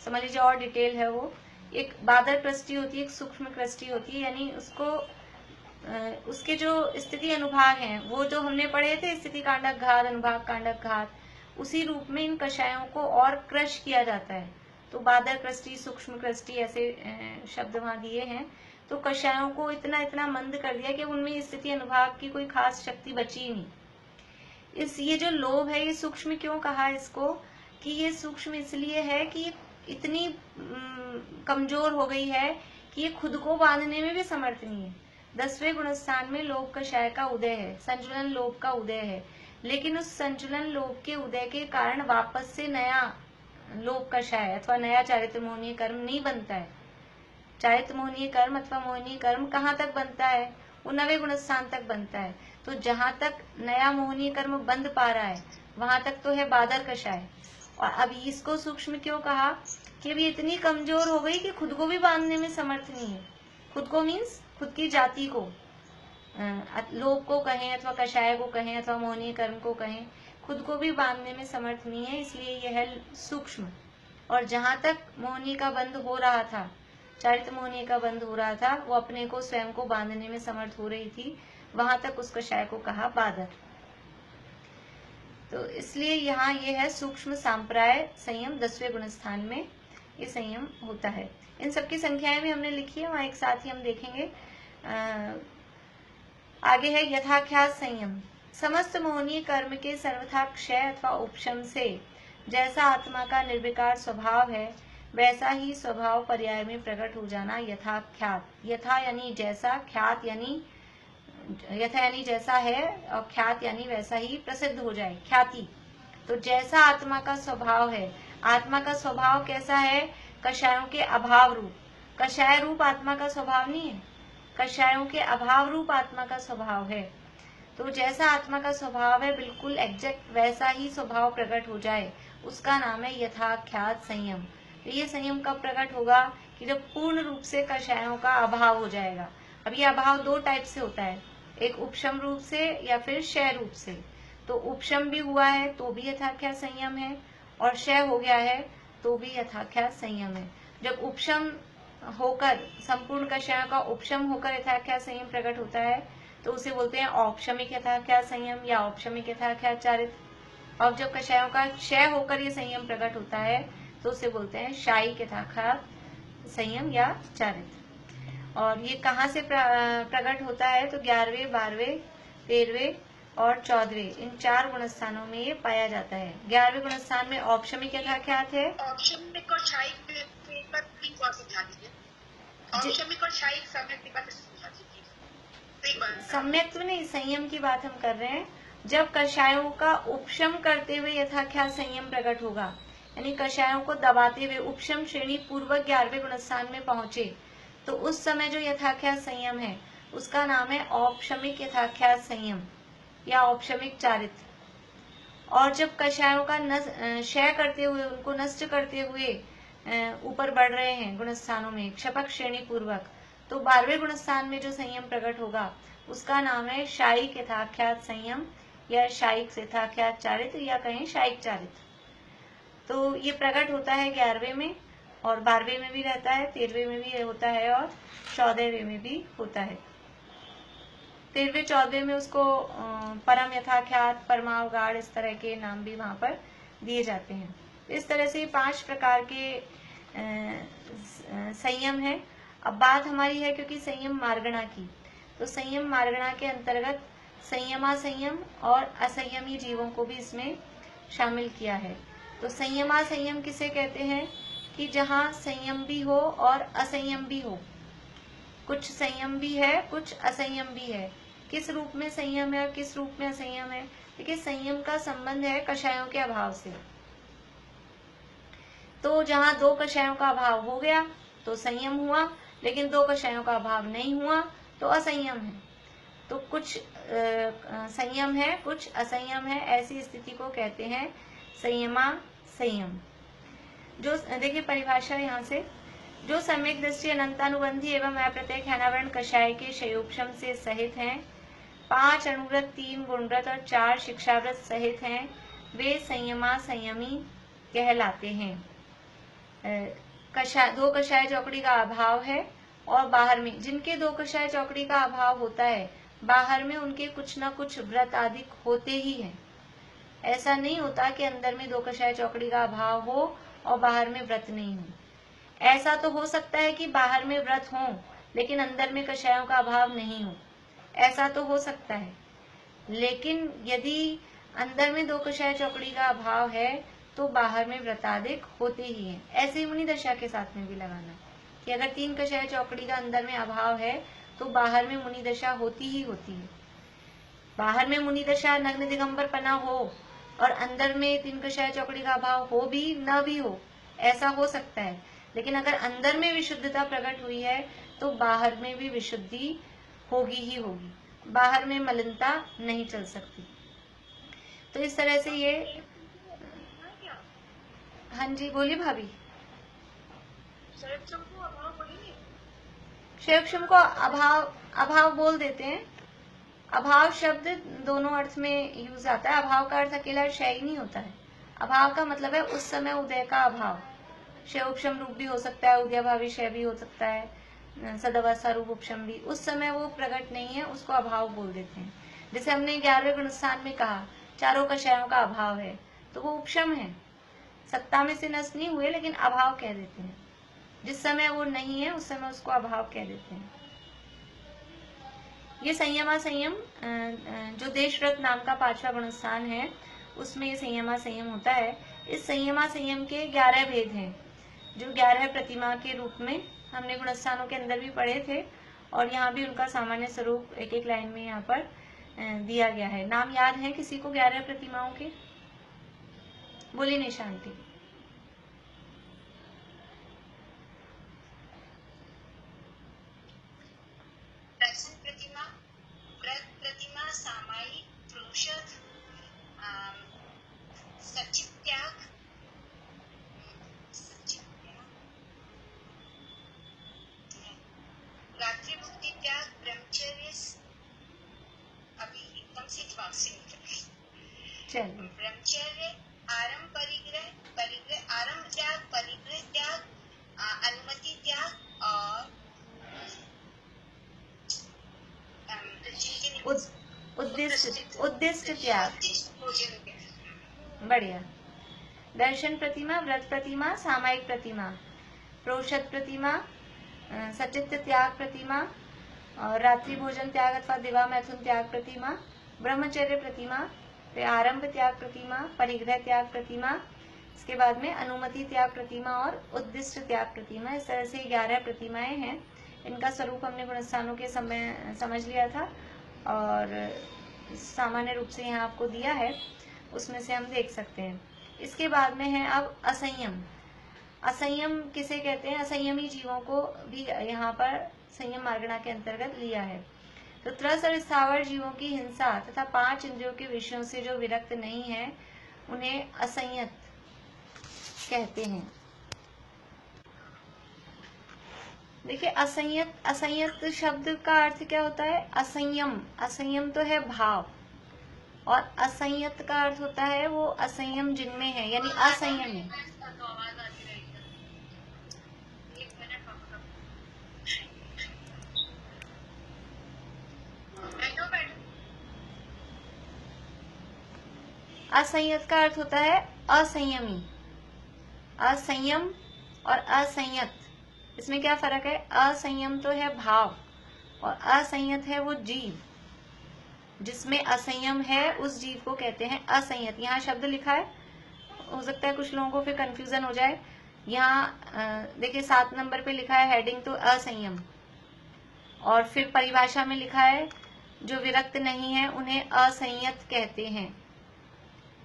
[SPEAKER 1] समझ लीजिए और डिटेल है। वो एक बादर कृष्टि होती है, एक सूक्ष्म कृष्टि होती है, यानी उसको उसके जो स्थिति अनुभाग हैं वो जो हमने पढ़े थे, स्थिति कांडक घात, अनुभाग कांडक घात, उसी रूप में इन कषायों को और क्रश किया जाता है। तो बादर कृष्टि, सूक्ष्म कृष्टि ऐसे शब्द वहाँ दिए हैं। तो कषायों को इतना इतना मंद कर दिया कि उनमें स्थिति अनुभाग की कोई खास शक्ति बची ही नहीं। ये जो लोभ है, ये सूक्ष्म क्यों कहा इसको, कि ये सूक्ष्म इसलिए है कि इतनी कमजोर हो गई है कि ये खुद को बांधने में भी समर्थ नहीं है। 10वें गुणस्थान में लोभ कषाय का उदय है, संचलन लोभ का उदय है, लेकिन उस संचलन लोभ के उदय के कारण वापस से नया लोभ कषाय अथवा नया चारित्र मोहनीय कर्म नहीं बनता है। चारित्र मोहनीय कर्म अथवा मोहनीय कर्म कहाँ तक बनता है? वो 9वें गुणस्थान तक बनता है। तो जहां तक नया मोहनीय कर्म बंध पा रहा है वहां तक तो है बादर कषाय। और अब इसको सूक्ष्म क्यों कहा कि अभी इतनी कमजोर हो गई कि खुद को भी बांधने में समर्थ नहीं है। खुद को मीन्स खुद की जाति को, लोभ को कहें अथवा कषाय को कहें अथवा मोहनीय कर्म को कहें, खुद को भी बांधने में समर्थ नहीं है, इसलिए यह है सूक्ष्म। और जहां तक मोहनी का बंध हो रहा था, चारित्र मोहनी का बंध हो रहा था, वो अपने को स्वयं को बांधने में समर्थ हो रही थी, वहां तक उस कषाय को कहा बादर। तो इसलिए यहाँ ये है सूक्ष्म सांप्राय संयम, 10वें गुणस्थान में ये संयम होता है। इन सबकी संख्याएं भी हमने लिखी है, वहां एक साथ ही हम देखेंगे। आगे है यथाख्यात संयम। समस्त मोहनीय कर्म के सर्वथा क्षय अथवा उपशम से जैसा आत्मा का निर्विकार स्वभाव है, वैसा ही स्वभाव पर्याय में प्रकट हो जाना यथाख्यात। यथा यानी जैसा, ख्यात यानी यथा यानी जैसा है, और ख्यात यानी वैसा ही प्रसिद्ध हो जाए, ख्याति। तो जैसा आत्मा का स्वभाव है, आत्मा का स्वभाव कैसा है? कषायों के अभाव रूप। कषाय रूप आत्मा का स्वभाव नहीं है, कषायों के अभाव रूप आत्मा का स्वभाव है। तो जैसा आत्मा का स्वभाव है, बिल्कुल एग्जैक्ट वैसा ही स्वभाव प्रकट हो जाए, उसका नाम है यथाख्यात संयम। तो ये संयम कब प्रकट होगा? कि जब पूर्ण रूप से कषायों का अभाव हो जाएगा। अब ये अभाव दो टाइप से होता है, एक उपशम रूप से या फिर क्षय रूप से। तो उपशम भी हुआ है तो भी यथाख्यात संयम है, और क्षय हो गया है तो भी यथाख्यात संयम है। जब उपशम होकर, संपूर्ण कषायों का उपशम होकर यथाख्यात संयम प्रकट होता है तो उसे बोलते हैं औपशमिक यथाख्यात संयम या औपशमिक यथाख्यात चारित्र। और जब कषायों का क्षय होकर ये संयम प्रकट होता है तो उसे बोलते हैं शायिक यथाख्यात संयम या चारित्र। और ये कहाँ से प्रकट होता है? तो 11वें, 12वें, 13वें और 14वें, इन 4 गुणस्थानों में ये पाया जाता है। 11वें गुणस्थान में औपशमिक यथाख्यात है।
[SPEAKER 2] औपशमिक और शायिक औपशमिक और शायिक
[SPEAKER 1] सम्यक्त्व नहीं, संयम की बात हम कर रहे हैं। जब कषायों का उपशम करते हुए यथाख्यात संयम प्रकट होगा, यानी कषायों को दबाते हुए उपशम श्रेणी पूर्वक 11वें गुणस्थान में पहुंचे, तो उस समय जो यथाख्यात संयम है उसका नाम है औपशमिक यथाख्यात संयम या औपशमिक चारित्र। और जब कषायों का क्षय करते हुए, उनको नष्ट करते हुए ऊपर बढ़ रहे हैं गुणस्थानों में क्षपक श्रेणी पूर्वक, तो 12वें गुणस्थान में जो संयम प्रकट होगा उसका नाम है शायिक यथाख्यात संयम या शायिक यथाख्यात चारित्र या कहें शायिक चारित्र। तो ये प्रकट होता है 11वें में और 12वें में भी रहता है, 13वें में भी होता है और 14वें में भी होता है। 13वें 14वें में उसको परम यथाख्यात, परमावगाढ़, इस तरह के नाम भी वहां पर दिए जाते हैं। इस तरह से 5 प्रकार के संयम है। अब बात हमारी है क्योंकि संयम मार्गणा की, तो संयम मार्गणा के अंतर्गत संयमा संयम और असंयमी जीवों को भी इसमें शामिल किया है। तो संयमा संयम किसे कहते हैं कि जहाँ संयम भी हो और असंयम भी हो, कुछ संयम भी है कुछ असंयम भी है। किस रूप में संयम है और किस रूप में असंयम है? देखिए, संयम का संबंध है कषायों के अभाव से। तो जहाँ 2 कषायों का अभाव हो गया तो संयम हुआ, लेकिन 2 कषायों का अभाव नहीं हुआ तो असंयम है। तो कुछ संयम है कुछ असंयम है, ऐसी स्थिति को कहते हैं संयमा संयम। जो देखिए परिभाषा यहाँ से, जो सम्यक दृष्टि अनंतानुबंधी एवं अप्रत्यय खैनावरण कषाय के शयोपशम से सहित हैं, 5 अणुव्रत, 3 गुणव्रत और 4 शिक्षाव्रत सहित हैं, वे संयमा संयमी कहलाते हैं। 2 कषाय चौकड़ी का अभाव है और बाहर में जिनके 2 कषाय चौकड़ी का अभाव होता है, बाहर में उनके कुछ न कुछ व्रत आदि होते ही हैं। ऐसा नहीं होता कि अंदर में 2 कषाय चौकड़ी का अभाव हो और बाहर में व्रत नहीं हो। ऐसा तो हो सकता है कि बाहर में व्रत हो लेकिन अंदर में कषायों का अभाव नहीं हो, ऐसा तो हो सकता है। लेकिन यदि अंदर में 2 कषाय चौकड़ी का अभाव है तो बाहर में व्रतादिक होते ही हैं। ऐसे ही मुनि दशा के साथ में भी लगाना कि अगर 3 कषाय चौकड़ी का अंदर में अभाव है तो बाहर में मुनि दशा होती ही होती है। बाहर में मुनि दशा नग्न दिगंबर पना हो और अंदर में 3 कषाय चौकड़ी का अभाव हो भी न भी हो, ऐसा हो सकता है। लेकिन अगर अंदर में विशुद्धता प्रकट हुई है तो बाहर में भी विशुद्धि होगी ही होगी, बाहर में मलिनता नहीं चल सकती। तो इस तरह से ये, हाँ जी बोलिए भाभी। शयोपशम को अभाव बोल देते हैं। अभाव शब्द दोनों अर्थ में यूज आता है। अभाव का अर्थ अकेला क्षय नहीं होता है। अभाव का मतलब है उस समय उदय का अभाव। शयोपशम रूप भी हो सकता है, उदयाभावी क्षय भी हो सकता है, सदवस्था रूप उपशम भी। उस समय वो प्रकट नहीं है, उसको अभाव बोल देते हैं। जैसे हमने 11वें गुणस्थान में कहा 4 कषायों का अभाव है, तो वो उपशम है, सत्ता में से नष्ट नहीं हुए लेकिन अभाव कह देते हैं। जिस समय वो नहीं है उस समय उसको अभाव कह देते हैं। ये संयमा संयम जो देशव्रत नाम का 5वां गुणस्थान है उसमें ये संयमा संयम होता है। इस संयमा संयम के 11 भेद हैं, जो 11 प्रतिमा के रूप में हमने गुणस्थानों के अंदर भी पढ़े थे और यहाँ भी उनका सामान्य स्वरूप एक एक लाइन में यहाँ पर दिया गया है। नाम याद है किसी को 11 प्रतिमाओं के? बोलिए निशांति।
[SPEAKER 2] प्रसन्न प्रतिमा, व्रत प्रतिमा, सामायिक, प्रोषद, सचित त्याग, रात्रि मुक्ति त्याग, ब्रह्मचर्य, अभी एकदम से दिमाग से निकल गई। ब्रह्मचर्य, आरंभ परिग्रह, परिग्रह आरंभ त्याग, परिग्रह त्याग, अनुमति त्याग और
[SPEAKER 1] उद्दिष्ट त्याग। बढ़िया। दर्शन प्रतिमा, व्रत प्रतिमा, सामायिक प्रतिमा, प्रोषद प्रतिमा, सचित्त त्याग प्रतिमा और रात्रि भोजन त्याग अथवा दिवा मैथुन त्याग प्रतिमा, ब्रह्मचर्य प्रतिमा, फिर आरंभ त्याग प्रतिमा, परिग्रह त्याग प्रतिमा, इसके बाद में अनुमति त्याग प्रतिमा और उद्दिष्ट त्याग प्रतिमा। इस तरह से 11 प्रतिमाएं हैं। इनका स्वरूप हमने गुणस्थानों के समय समझ लिया था और सामान्य रूप से यहाँ आपको दिया है, उसमें से हम देख सकते हैं। इसके बाद में है अब असंयम। असंयम किसे कहते हैं? असंयमी जीवों को भी यहाँ पर संयम मार्गणा के अंतर्गत लिया है। तो त्रस और स्थावर जीवों की हिंसा तथा 5 इंद्रियों के विषयों से जो विरक्त नहीं है उन्हें असंयत कहते हैं। देखिए असंयत शब्द का अर्थ क्या होता है? असंयम। असंयम तो है भाव, और असंयत का अर्थ होता है वो असंयम जिनमें है, यानी असंयम है। असंयत का अर्थ होता है असंयमी। असंयम और असंयत, इसमें क्या फर्क है? असंयम तो है भाव, और असंयत है वो जीव। जिसमें असंयम है उस जीव को कहते हैं असंयत। यहाँ शब्द लिखा है, हो सकता है कुछ लोगों को फिर कंफ्यूजन हो जाए। यहाँ देखिए 7 नंबर पे लिखा है हेडिंग तो असंयम, और फिर परिभाषा में लिखा है जो विरक्त नहीं है उन्हें असंयत कहते हैं।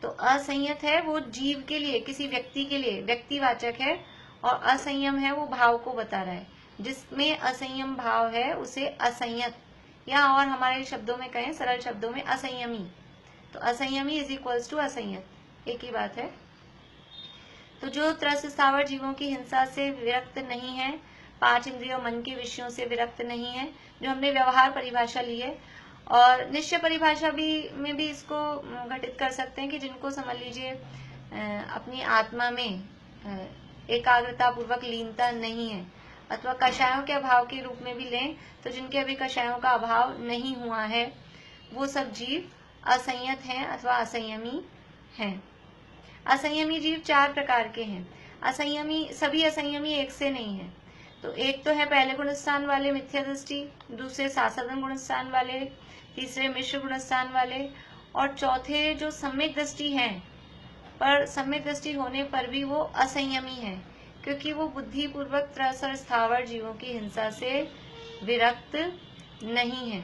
[SPEAKER 1] तो असंयत है वो जीव के लिए, किसी व्यक्ति के लिए, व्यक्तिवाचक है, और असंयम है वो भाव को बता रहा है। जिसमें असंयम भाव है उसे असंयत, या और हमारे शब्दों में कहें, सरल शब्दों में असंयमी। तो असंयमी इज इक्वल्स टू असंयत, एक ही बात है। तो जो त्रस्त स्थावर जीवों की हिंसा से विरक्त नहीं है, 5 इंद्रियों मन के विषयों से विरक्त नहीं है, जो हमने व्यवहार परिभाषा ली है, और निश्चय परिभाषा में भी इसको घटित कर सकते हैं कि जिनको समझ लीजिए अपनी आत्मा में एकाग्रता पूर्वक लीनता नहीं है, अथवा कषायों के अभाव के रूप में भी लें तो जिनके अभी कषायों का अभाव नहीं हुआ है, वो सब जीव असंयत हैं अथवा असंयमी हैं। असंयमी जीव 4 प्रकार के हैं। असंयमी, सभी असंयमी एक से नहीं है। तो एक तो है पहले गुणस्थान वाले मिथ्या दृष्टि, दूसरे सासाधन गुणस्थान वाले, तीसरे मिश्र गुणस्थान वाले, और चौथे जो सम्यक दृष्टि हैं, पर सम्यक दृष्टि होने पर भी वो असंयमी है, क्योंकि वो बुद्धि पूर्वक त्रस्त और स्थावर जीवों की हिंसा से विरक्त नहीं है।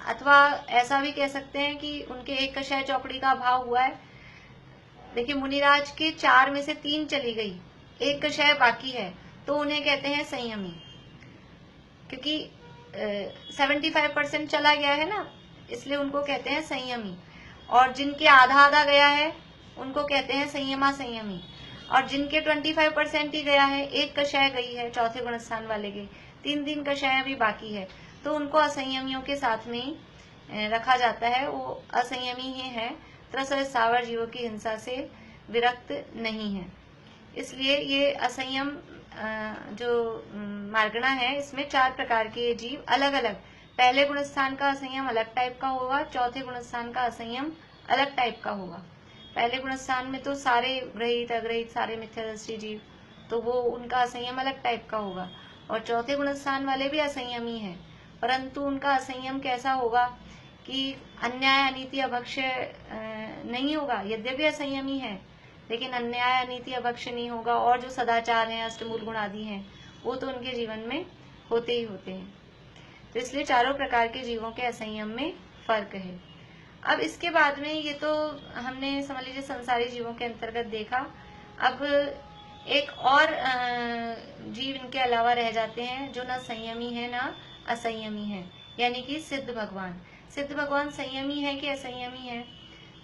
[SPEAKER 1] अथवा ऐसा भी कह सकते हैं कि उनके एक कषाय चौकड़ी का अभाव हुआ है। देखिए मुनिराज के 4 में से 3 चली गई, एक कषाय बाकी है, तो उन्हें कहते हैं संयमी, क्योंकि 75% चला गया है ना, इसलिए उनको कहते हैं संयमी। और जिनके आधा आधा गया है उनको कहते हैं संयमा संयमी, और जिनके 25% ही गया है, एक कषाय गई है चौथे गुणस्थान वाले के, 3 कषाय अभी बाकी है, तो उनको असंयमियों के साथ में ही रखा जाता है। वो असंयमी ही है, त्रस्त और स्थावर जीवों की हिंसा से विरक्त नहीं है। इसलिए ये असंयम जो मार्गणा है, इसमें 4 प्रकार के जीव अलग अलग, पहले गुणस्थान का असंयम अलग टाइप का होगा, चौथे गुणस्थान का असंयम अलग टाइप का होगा। पहले गुणस्थान में तो सारे ग्रहित अग्रहित सारे मिथ्यादृष्टि जीव, तो वो उनका असंयम अलग टाइप का होगा, और चौथे गुणस्थान वाले भी असंयमी है, परंतु उनका असंयम कैसा होगा कि अन्याय अनीति अभक्ष्य नहीं होगा। यद्यपि असंयमी है लेकिन अन्याय अनीति अभक्ष्य नहीं होगा, और जो सदाचार हैं, अष्टमूल गुण आदि हैं, वो तो उनके जीवन में होते ही होते हैं। तो इसलिए चारों प्रकार के जीवों के असंयम में फर्क है। अब इसके बाद में ये तो हमने समझ लीजिए संसारी जीवों के अंतर्गत देखा। अब एक और जीव इनके अलावा रह जाते हैं जो ना संयमी है ना असंयमी है, यानी कि सिद्ध भगवान। सिद्ध भगवान संयमी है कि असंयमी है?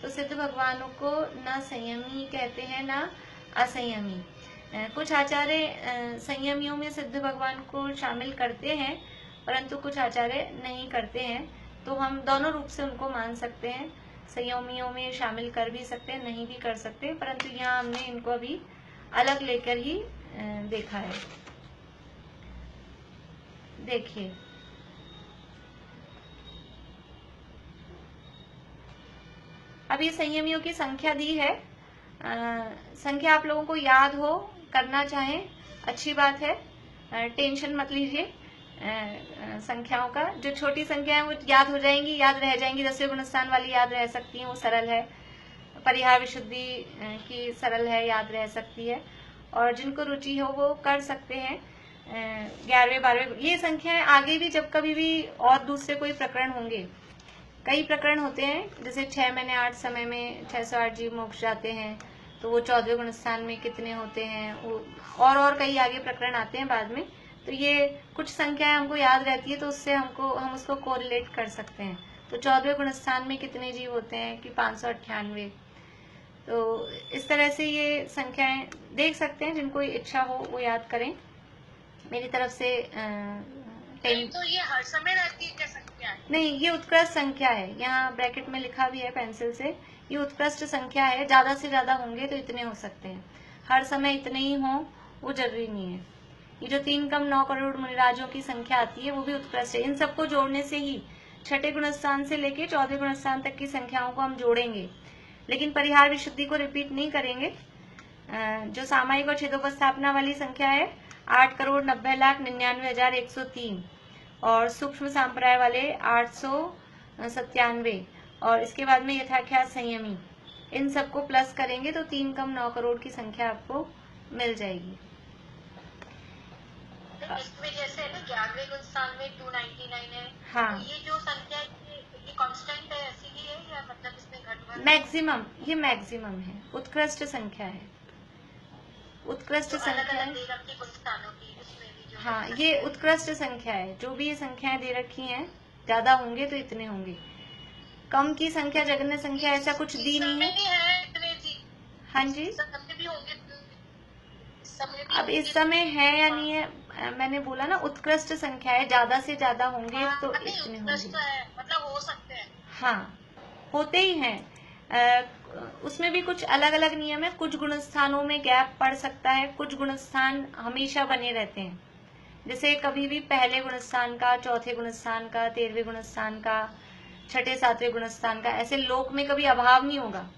[SPEAKER 1] तो सिद्ध भगवानों को ना संयमी कहते हैं ना असंयमी। कुछ आचार्य संयमियों में सिद्ध भगवान को शामिल करते हैं, परंतु कुछ आचार्य नहीं करते हैं। तो हम दोनों रूप से उनको मान सकते हैं, संयमियों में शामिल कर भी सकते हैं, नहीं भी कर सकते, परंतु यहाँ हमने इनको अभी अलग लेकर ही देखा है। देखिए अभी संयमियों की संख्या दी है, संख्या आप लोगों को याद हो, करना चाहें अच्छी बात है, टेंशन मत लीजिए संख्याओं का। जो छोटी संख्या है वो याद हो जाएंगी, याद रह जाएंगी, 10वें गुणस्थान वाली याद रह सकती हैं, वो सरल है। परिहार विशुद्धि की सरल है, याद रह सकती है, और जिनको रुचि हो वो कर सकते हैं। 11वें 12वें ये संख्याएं आगे भी जब कभी भी और दूसरे कोई प्रकरण होंगे, कई प्रकरण होते हैं, जैसे 6 महीने 8 समय में 608 जीव मोक्ष जाते हैं, तो वो 14वें गुणस्थान में कितने होते हैं, वो और कई आगे प्रकरण आते हैं बाद में। तो ये कुछ संख्याएं हमको याद रहती है, तो उससे हम उसको कोरिलेट कर सकते हैं। तो 14वें गुणस्थान में कितने जीव होते हैं कि 598। तो इस तरह से ये संख्याएं देख सकते हैं, जिनको इच्छा हो वो याद करें। मेरी तरफ से
[SPEAKER 2] तो ये हर समय रहती है क्या संख्या?
[SPEAKER 1] नहीं, ये उत्कृष्ट संख्या है। यहाँ ब्रैकेट में लिखा भी है पेंसिल से, ये उत्कृष्ट संख्या है। ज्यादा से ज्यादा होंगे तो इतने हो सकते हैं, हर समय इतने ही हों वो जरूरी नहीं है। ये जो 3 कम 9 करोड़ मुनिराजों की संख्या आती है वो भी उत्कृष्ट है। इन सबको जोड़ने से ही छठे गुणस्थान से लेके 14वें गुणस्थान तक की संख्याओं को हम जोड़ेंगे, लेकिन परिहार विशुद्धि को रिपीट नहीं करेंगे। जो सामायिक और छेदोपस्थापना वाली संख्या है 8,90,99,103 और सूक्ष्म सांप्राय वाले 897 और इसके बाद में यथाख्यात संयमी, इन सबको प्लस करेंगे तो 3 कम 9 करोड़ की संख्या आपको मिल जाएगी।
[SPEAKER 2] इसमें जैसे है ना 11वें गुणस्थान में 299 है।
[SPEAKER 1] हाँ,
[SPEAKER 2] तो ये जो संख्या ये कांस्टेंट है, ऐसी ही है या मतलब इसमें घट?
[SPEAKER 1] मैक्सिमम, ये मैक्सिमम है, उत्कृष्ट संख्या है, उत्कृष्ट संख्या है। हाँ, ये उत्कृष्ट संख्या है। जो भी ये संख्याएं दे रखी हैं ज्यादा होंगे तो इतने होंगे, कम की संख्या जगन्य संख्या ऐसा कुछ दी नहीं है। हाँ जी, अब इस समय है या नहीं है, मैंने बोला ना उत्कृष्ट संख्या है, ज्यादा से ज्यादा होंगे तो इतने होंगे,
[SPEAKER 2] मतलब हो सकते हैं।
[SPEAKER 1] हाँ, होते ही हैं। उसमें भी कुछ अलग अलग नियम है। कुछ गुणस्थानों में गैप पड़ सकता है, कुछ गुणस्थान हमेशा बने रहते हैं। जैसे कभी भी पहले गुणस्थान का, चौथे गुणस्थान का, 13वें गुणस्थान का, छठे 7वें गुणस्थान का, ऐसे लोक में कभी अभाव नहीं होगा।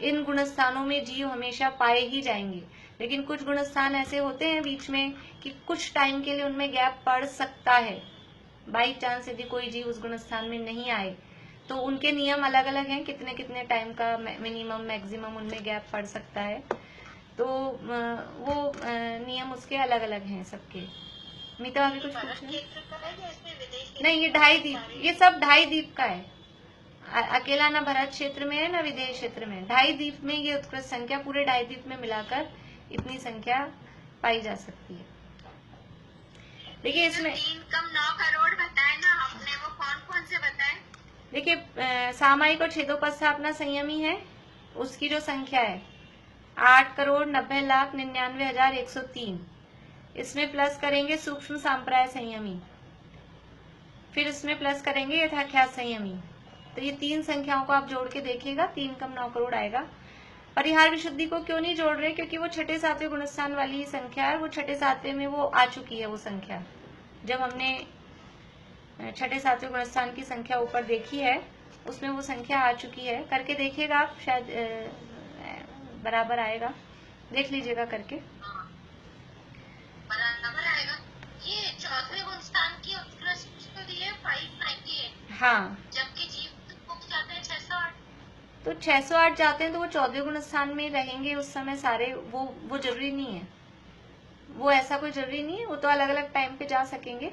[SPEAKER 1] इन गुणस्थानों में जीव हमेशा पाए ही जाएंगे। लेकिन कुछ गुणस्थान ऐसे होते हैं बीच में कि कुछ टाइम के लिए उनमें गैप पड़ सकता है। बाई चांस यदि कोई जीव उस गुणस्थान में नहीं आए तो उनके नियम अलग अलग हैं, कितने कितने टाइम का मिनिमम मैक्सिमम उनमें गैप पड़ सकता है। तो वो नियम उसके अलग अलग हैं सबके। मीता अभी कुछ पूछना? नहीं, ये 2.5 द्वीप, ये सब 2.5 द्वीप का है। अकेला ना भारत क्षेत्र में है ना विदेश क्षेत्र में। 2.5 द्वीप में ये उत्कृष्ट संख्या, पूरे 2.5 द्वीप में मिलाकर इतनी संख्या पाई जा सकती है। देखिए इसमें
[SPEAKER 2] 3 कम 9 करोड़ बताए ना आपने, वो कौन कौन से बताए?
[SPEAKER 1] देखिए सामायिक और छेदोपस्थापना संयमी है, उसकी जो संख्या है 8,90,99,103। इसमें प्लस करेंगे सूक्ष्म सांप्राय संयमी, फिर इसमें प्लस करेंगे यथाख्यात संयमी। तो ये 3 संख्याओं को आप जोड़ के देखिएगा, 3 कम 9 करोड़ आएगा। परिहार विशुद्धि को क्यों नहीं जोड़ रहे? क्योंकि वो छठे 7वें गुणस्थान वाली ही संख्या है। वो छठे 7वें में वो आ चुकी है वो संख्या। जब हमने छठे 7वें गुणस्थान की संख्या ऊपर देखी है उसमें वो संख्या आ चुकी है। करके देखिएगा आप, शायद बराबर आएगा, देख लीजिएगा करके।
[SPEAKER 2] बराबर आएगा। ये 4वें गुणस्थान की उत्कृष्ट तो दी है 598।
[SPEAKER 1] हाँ,
[SPEAKER 2] जबकि जीव जाते हैं 608।
[SPEAKER 1] तो 608 जाते हैं तो वो 14वें गुणस्थान में रहेंगे उस समय सारे। वो जरूरी नहीं है, वो ऐसा कोई जरूरी नहीं है। वो तो अलग अलग टाइम पे जा सकेंगे,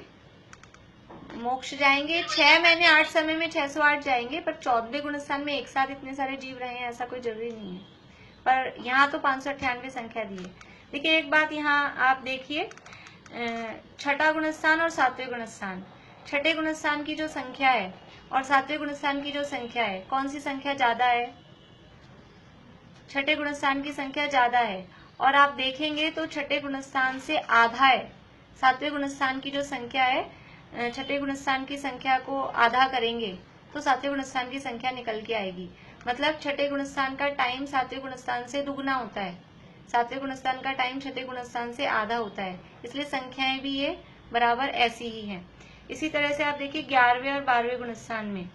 [SPEAKER 1] मोक्ष जाएंगे 6 महीने 8 समय में 608 जाएंगे, पर 14वें गुणस्थान में एक साथ इतने सारे जीव रहे हैं ऐसा कोई जरूरी नहीं है। पर यहाँ तो 598 संख्या दी है। देखिए एक बात यहाँ आप देखिए, छठा गुणस्थान और 7वें गुणस्थान, छठे गुणस्थान की जो संख्या है और 7वें गुणस्थान की जो संख्या है, कौन सी संख्या ज्यादा है? छठे गुणस्थान की संख्या ज्यादा है। और आप देखेंगे तो छठे गुणस्थान से आधा है। 7वें गुणस्थान की जो संख्या है, छठे गुणस्थान की संख्या को आधा करेंगे तो 7वें गुणस्थान की संख्या निकल के आएगी। मतलब छठे गुणस्थान का टाइम 7वें गुणस्थान से दुगना होता है, 7वें गुणस्थान का टाइम छठे गुणस्थान से आधा होता है। इसलिए संख्याएं भी ये बराबर ऐसी ही हैं। इसी तरह से आप देखिए 11वें और 12वें गुणस्थान में,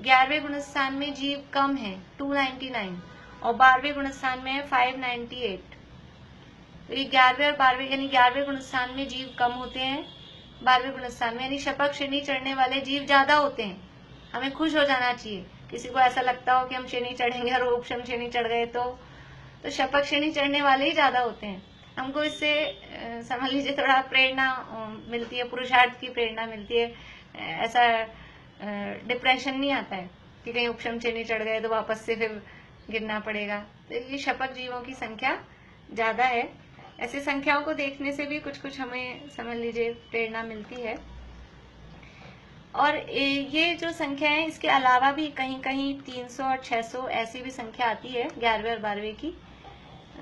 [SPEAKER 1] 11वें गुणस्थान में जीव कम है 299 और 12वें गुणस्थान में है 598। तो ये 11वें और 12वें यानी 11वें गुणस्थान में जीव कम होते हैं, 12वें गुणस्थान में यानी शपथ श्रेणी चढ़ने वाले जीव ज्यादा होते हैं। हमें खुश हो जाना चाहिए। किसी को ऐसा लगता हो कि हम श्रेणी चढ़ेंगे और उपशम श्रेणी चढ़ गए तो शपथ श्रेणी चढ़ने वाले ही ज्यादा होते हैं। हमको इससे समझ लीजिए थोड़ा प्रेरणा मिलती है, पुरुषार्थ की प्रेरणा मिलती है। ऐसा डिप्रेशन नहीं आता है कि कहीं उपशम श्रेणी चढ़ गए तो वापस से फिर गिरना पड़ेगा। तो ये शपथ जीवों की संख्या ज्यादा है। ऐसी संख्याओं को देखने से भी कुछ कुछ हमें समझ लीजिए प्रेरणा मिलती है। और ये जो संख्या है इसके अलावा भी कहीं कहीं 300 और 600 ऐसी भी संख्या आती है 11वें और 12वें की।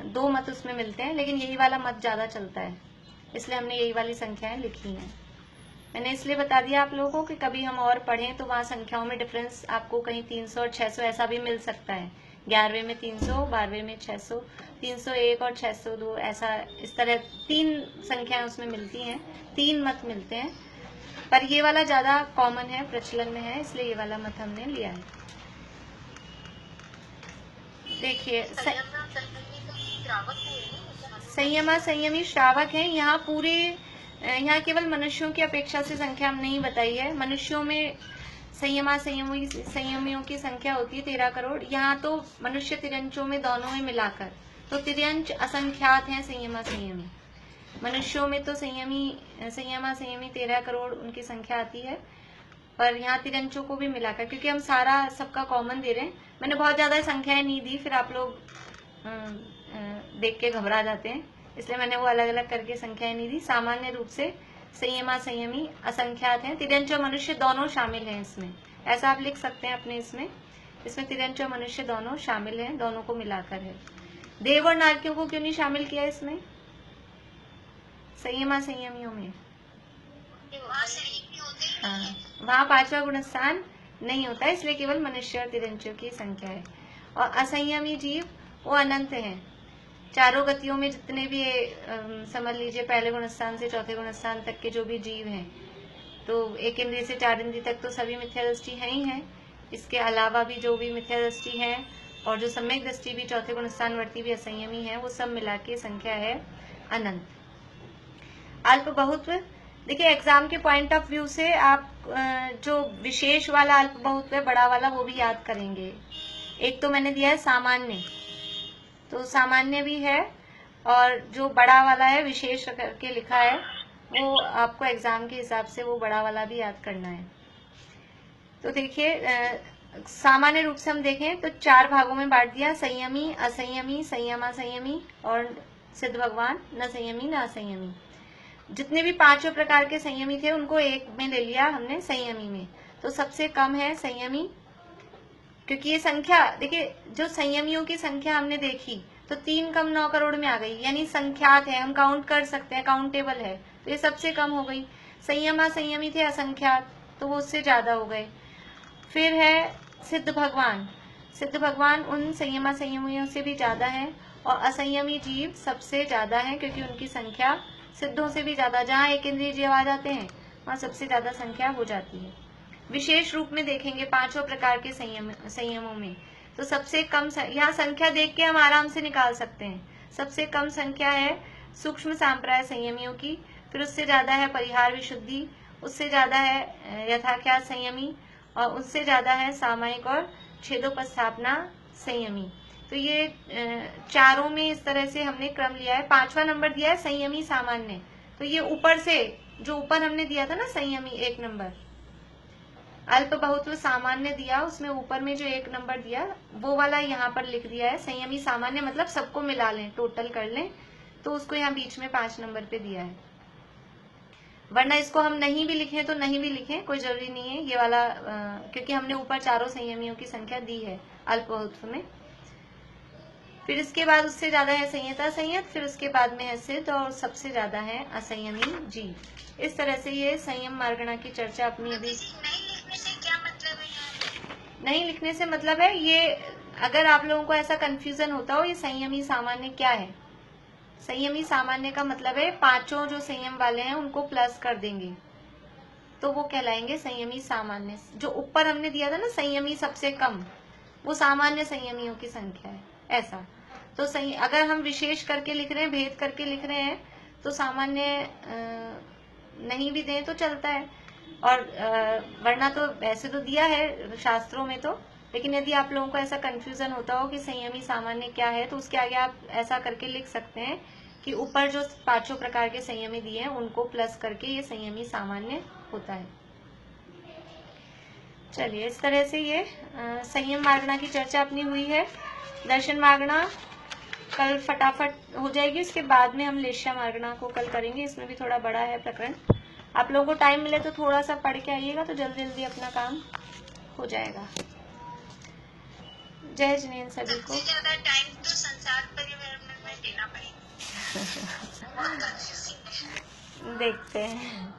[SPEAKER 1] 2 मत उसमें मिलते हैं, लेकिन यही वाला मत ज्यादा चलता है। इसलिए हमने यही वाली संख्याएं लिखी हैं। मैंने इसलिए बता दिया आप लोगों को कि कभी हम और पढ़ें तो वहाँ संख्याओं में डिफरेंस आपको कहीं 300 और 600 ऐसा भी मिल सकता है। 11वें में 300, 12वें में 600, 301 और 602 ऐसा, इस तरह 3 संख्याएं उसमें मिलती हैं, 3 मत मिलते हैं, पर ये वाला ज्यादा कॉमन है, प्रचलन में है, इसलिए ये वाला मत हमने लिया है। देखिए संयमा संयमी श्रावक है। यहाँ केवल मनुष्यों की अपेक्षा से संख्या हम नहीं बताई है। मनुष्यों में संयमियों की संख्या होती है 13 करोड़। यहाँ तो मनुष्य तिर्यंचों में दोनों में मिलाकर तो तिर्यंच असंख्यात हैं संयमा संयमी। मनुष्यों में तो संयमा संयमी 13 करोड़ उनकी संख्या आती है, पर यहाँ तिरंचों को भी मिलाकर, क्योंकि हम सारा सबका कॉमन दे रहे हैं। मैंने बहुत ज्यादा संख्याएं नहीं दी, फिर आप लोग देख के घबरा जाते हैं, इसलिए मैंने वो अलग अलग करके संख्याएं नहीं दी। सामान्य रूप से संयमा संयमी असंख्यात हैं। तिरंच और मनुष्य दोनों शामिल हैं इसमें, ऐसा आप लिख सकते हैं अपने इसमें तिरंच और मनुष्य दोनों शामिल हैं, दोनों को मिलाकर है। देव और नारकियों को क्यों नहीं शामिल किया इसमें संयमा संयमियों में? हाँ, वहाँ 5वां गुणस्थान नहीं होता, इसलिए केवल मनुष्य और तिरंचों की संख्या है। और असंयमी जीव वो अनंत हैं। चारों गतियों में जितने भी समझ लीजिए पहले गुणस्थान से चौथे गुणस्थान तक के जो भी जीव हैं, तो 1 इंद्रिय से 4 इंद्रिय तक तो सभी मिथ्या दृष्टि है ही है। इसके अलावा भी जो भी मिथ्या दृष्टि है और जो सम्यक दृष्टि भी चौथे गुणस्थानवर्ती भी असंयमी है, वो सब मिला के संख्या है अनंत। अल्प बहुत्व, देखिए एग्जाम के पॉइंट ऑफ व्यू से आप जो विशेष वाला अल्प बहुत्व है बड़ा वाला वो भी याद करेंगे। एक तो मैंने दिया है सामान्य, तो सामान्य भी है, और जो बड़ा वाला है विशेष करके लिखा है वो आपको एग्जाम के हिसाब से वो बड़ा वाला भी याद करना है। तो देखिए सामान्य रूप से हम देखें तो 4 भागों में बांट दिया, संयमी, असंयमी, संयमा संयमी और सिद्ध भगवान, न संयमी न असंयमी। जितने भी 5 प्रकार के संयमी थे उनको एक में ले लिया हमने संयमी में। तो सबसे कम है संयमी, क्योंकि ये संख्या देखिए जो संयमियों की संख्या हमने देखी तो 3 कम 9 करोड़ में आ गई, यानी संख्यात है, हम काउंट कर सकते हैं, काउंटेबल है, तो ये सबसे कम हो गई। संयमा संयमी थे असंख्यात, तो वो उससे ज्यादा हो गए। फिर है सिद्ध भगवान। सिद्ध भगवान उन संयमा संयमियों से भी ज्यादा है, और असंयमी जीव सबसे ज्यादा है, क्योंकि उनकी संख्या सिद्धों से भी ज्यादा, जहाँ 1 इंद्रिय जीव आ जाते हैं वहाँ सबसे ज्यादा संख्या हो जाती है। विशेष रूप में देखेंगे 5 प्रकार के संयमों में, तो सबसे कम यहाँ संख्या देख के हम आराम से निकाल सकते हैं। सबसे कम संख्या है सूक्ष्म सांप्राय संयमियों की, फिर उससे ज्यादा है परिहार विशुद्धि, उससे ज्यादा है यथाख्यात संयमी, और उससे ज्यादा है सामायिक और छेदोपस्थापना संयमी। तो ये चारों में इस तरह से हमने क्रम लिया है। 5वां नंबर दिया है संयमी सामान्य, तो ये ऊपर से जो ऊपर हमने दिया था ना संयमी 1 नंबर, अल्प बहुत्व सामान्य दिया, उसमें ऊपर में जो 1 नंबर दिया वो वाला यहाँ पर लिख दिया है संयमी सामान्य, मतलब सबको मिला लें, टोटल कर लें, तो उसको यहाँ बीच में 5 नंबर पे दिया है। वरना इसको हम नहीं भी लिखें तो नहीं भी लिखें, कोई जरूरी नहीं है ये वाला, क्योंकि हमने ऊपर चारों संयमियों की संख्या दी है अल्प बहुत्व में। फिर इसके बाद उससे ज्यादा है संयता संयत, फिर उसके बाद में है सिद्ध, और सबसे ज्यादा है असंयमी जीव। इस तरह से ये संयम मार्गणा की चर्चा अपनी अभी नहीं लिखने से मतलब है ये, अगर आप लोगों को ऐसा कंफ्यूजन होता हो ये संयमी सामान्य क्या है, संयमी सामान्य का मतलब है 5 जो संयम वाले हैं उनको प्लस कर देंगे तो वो कहलाएंगे संयमी सामान्य। जो ऊपर हमने दिया था ना संयमी सबसे कम, वो सामान्य संयमियों की संख्या है, ऐसा। तो अगर हम विशेष करके लिख रहे हैं, भेद करके लिख रहे हैं, तो सामान्य नहीं भी दें तो चलता है, और वरना तो वैसे तो दिया है शास्त्रों में तो, लेकिन यदि आप लोगों को ऐसा कंफ्यूजन होता हो कि संयमी सामान्य क्या है, तो उसके आगे आप ऐसा करके लिख सकते हैं कि ऊपर जो 5 प्रकार के संयमी दिए हैं उनको प्लस करके ये संयमी सामान्य होता है। चलिए इस तरह से ये संयम मार्गणा की चर्चा अपनी हुई है। दर्शन मार्गणा कल फटाफट हो जाएगी, उसके बाद में हम लेश्या मार्गणा को कल करेंगे, इसमें भी थोड़ा बड़ा है प्रकरण। आप लोगों को टाइम मिले तो थोड़ा सा पढ़ के आइएगा तो जल्दी जल्दी अपना काम हो जाएगा। जय जिनेन्द्र सभी को।
[SPEAKER 2] सबसे ज्यादा टाइम तो संसार परिवार में देना पड़ेगा।
[SPEAKER 1] देखते हैं।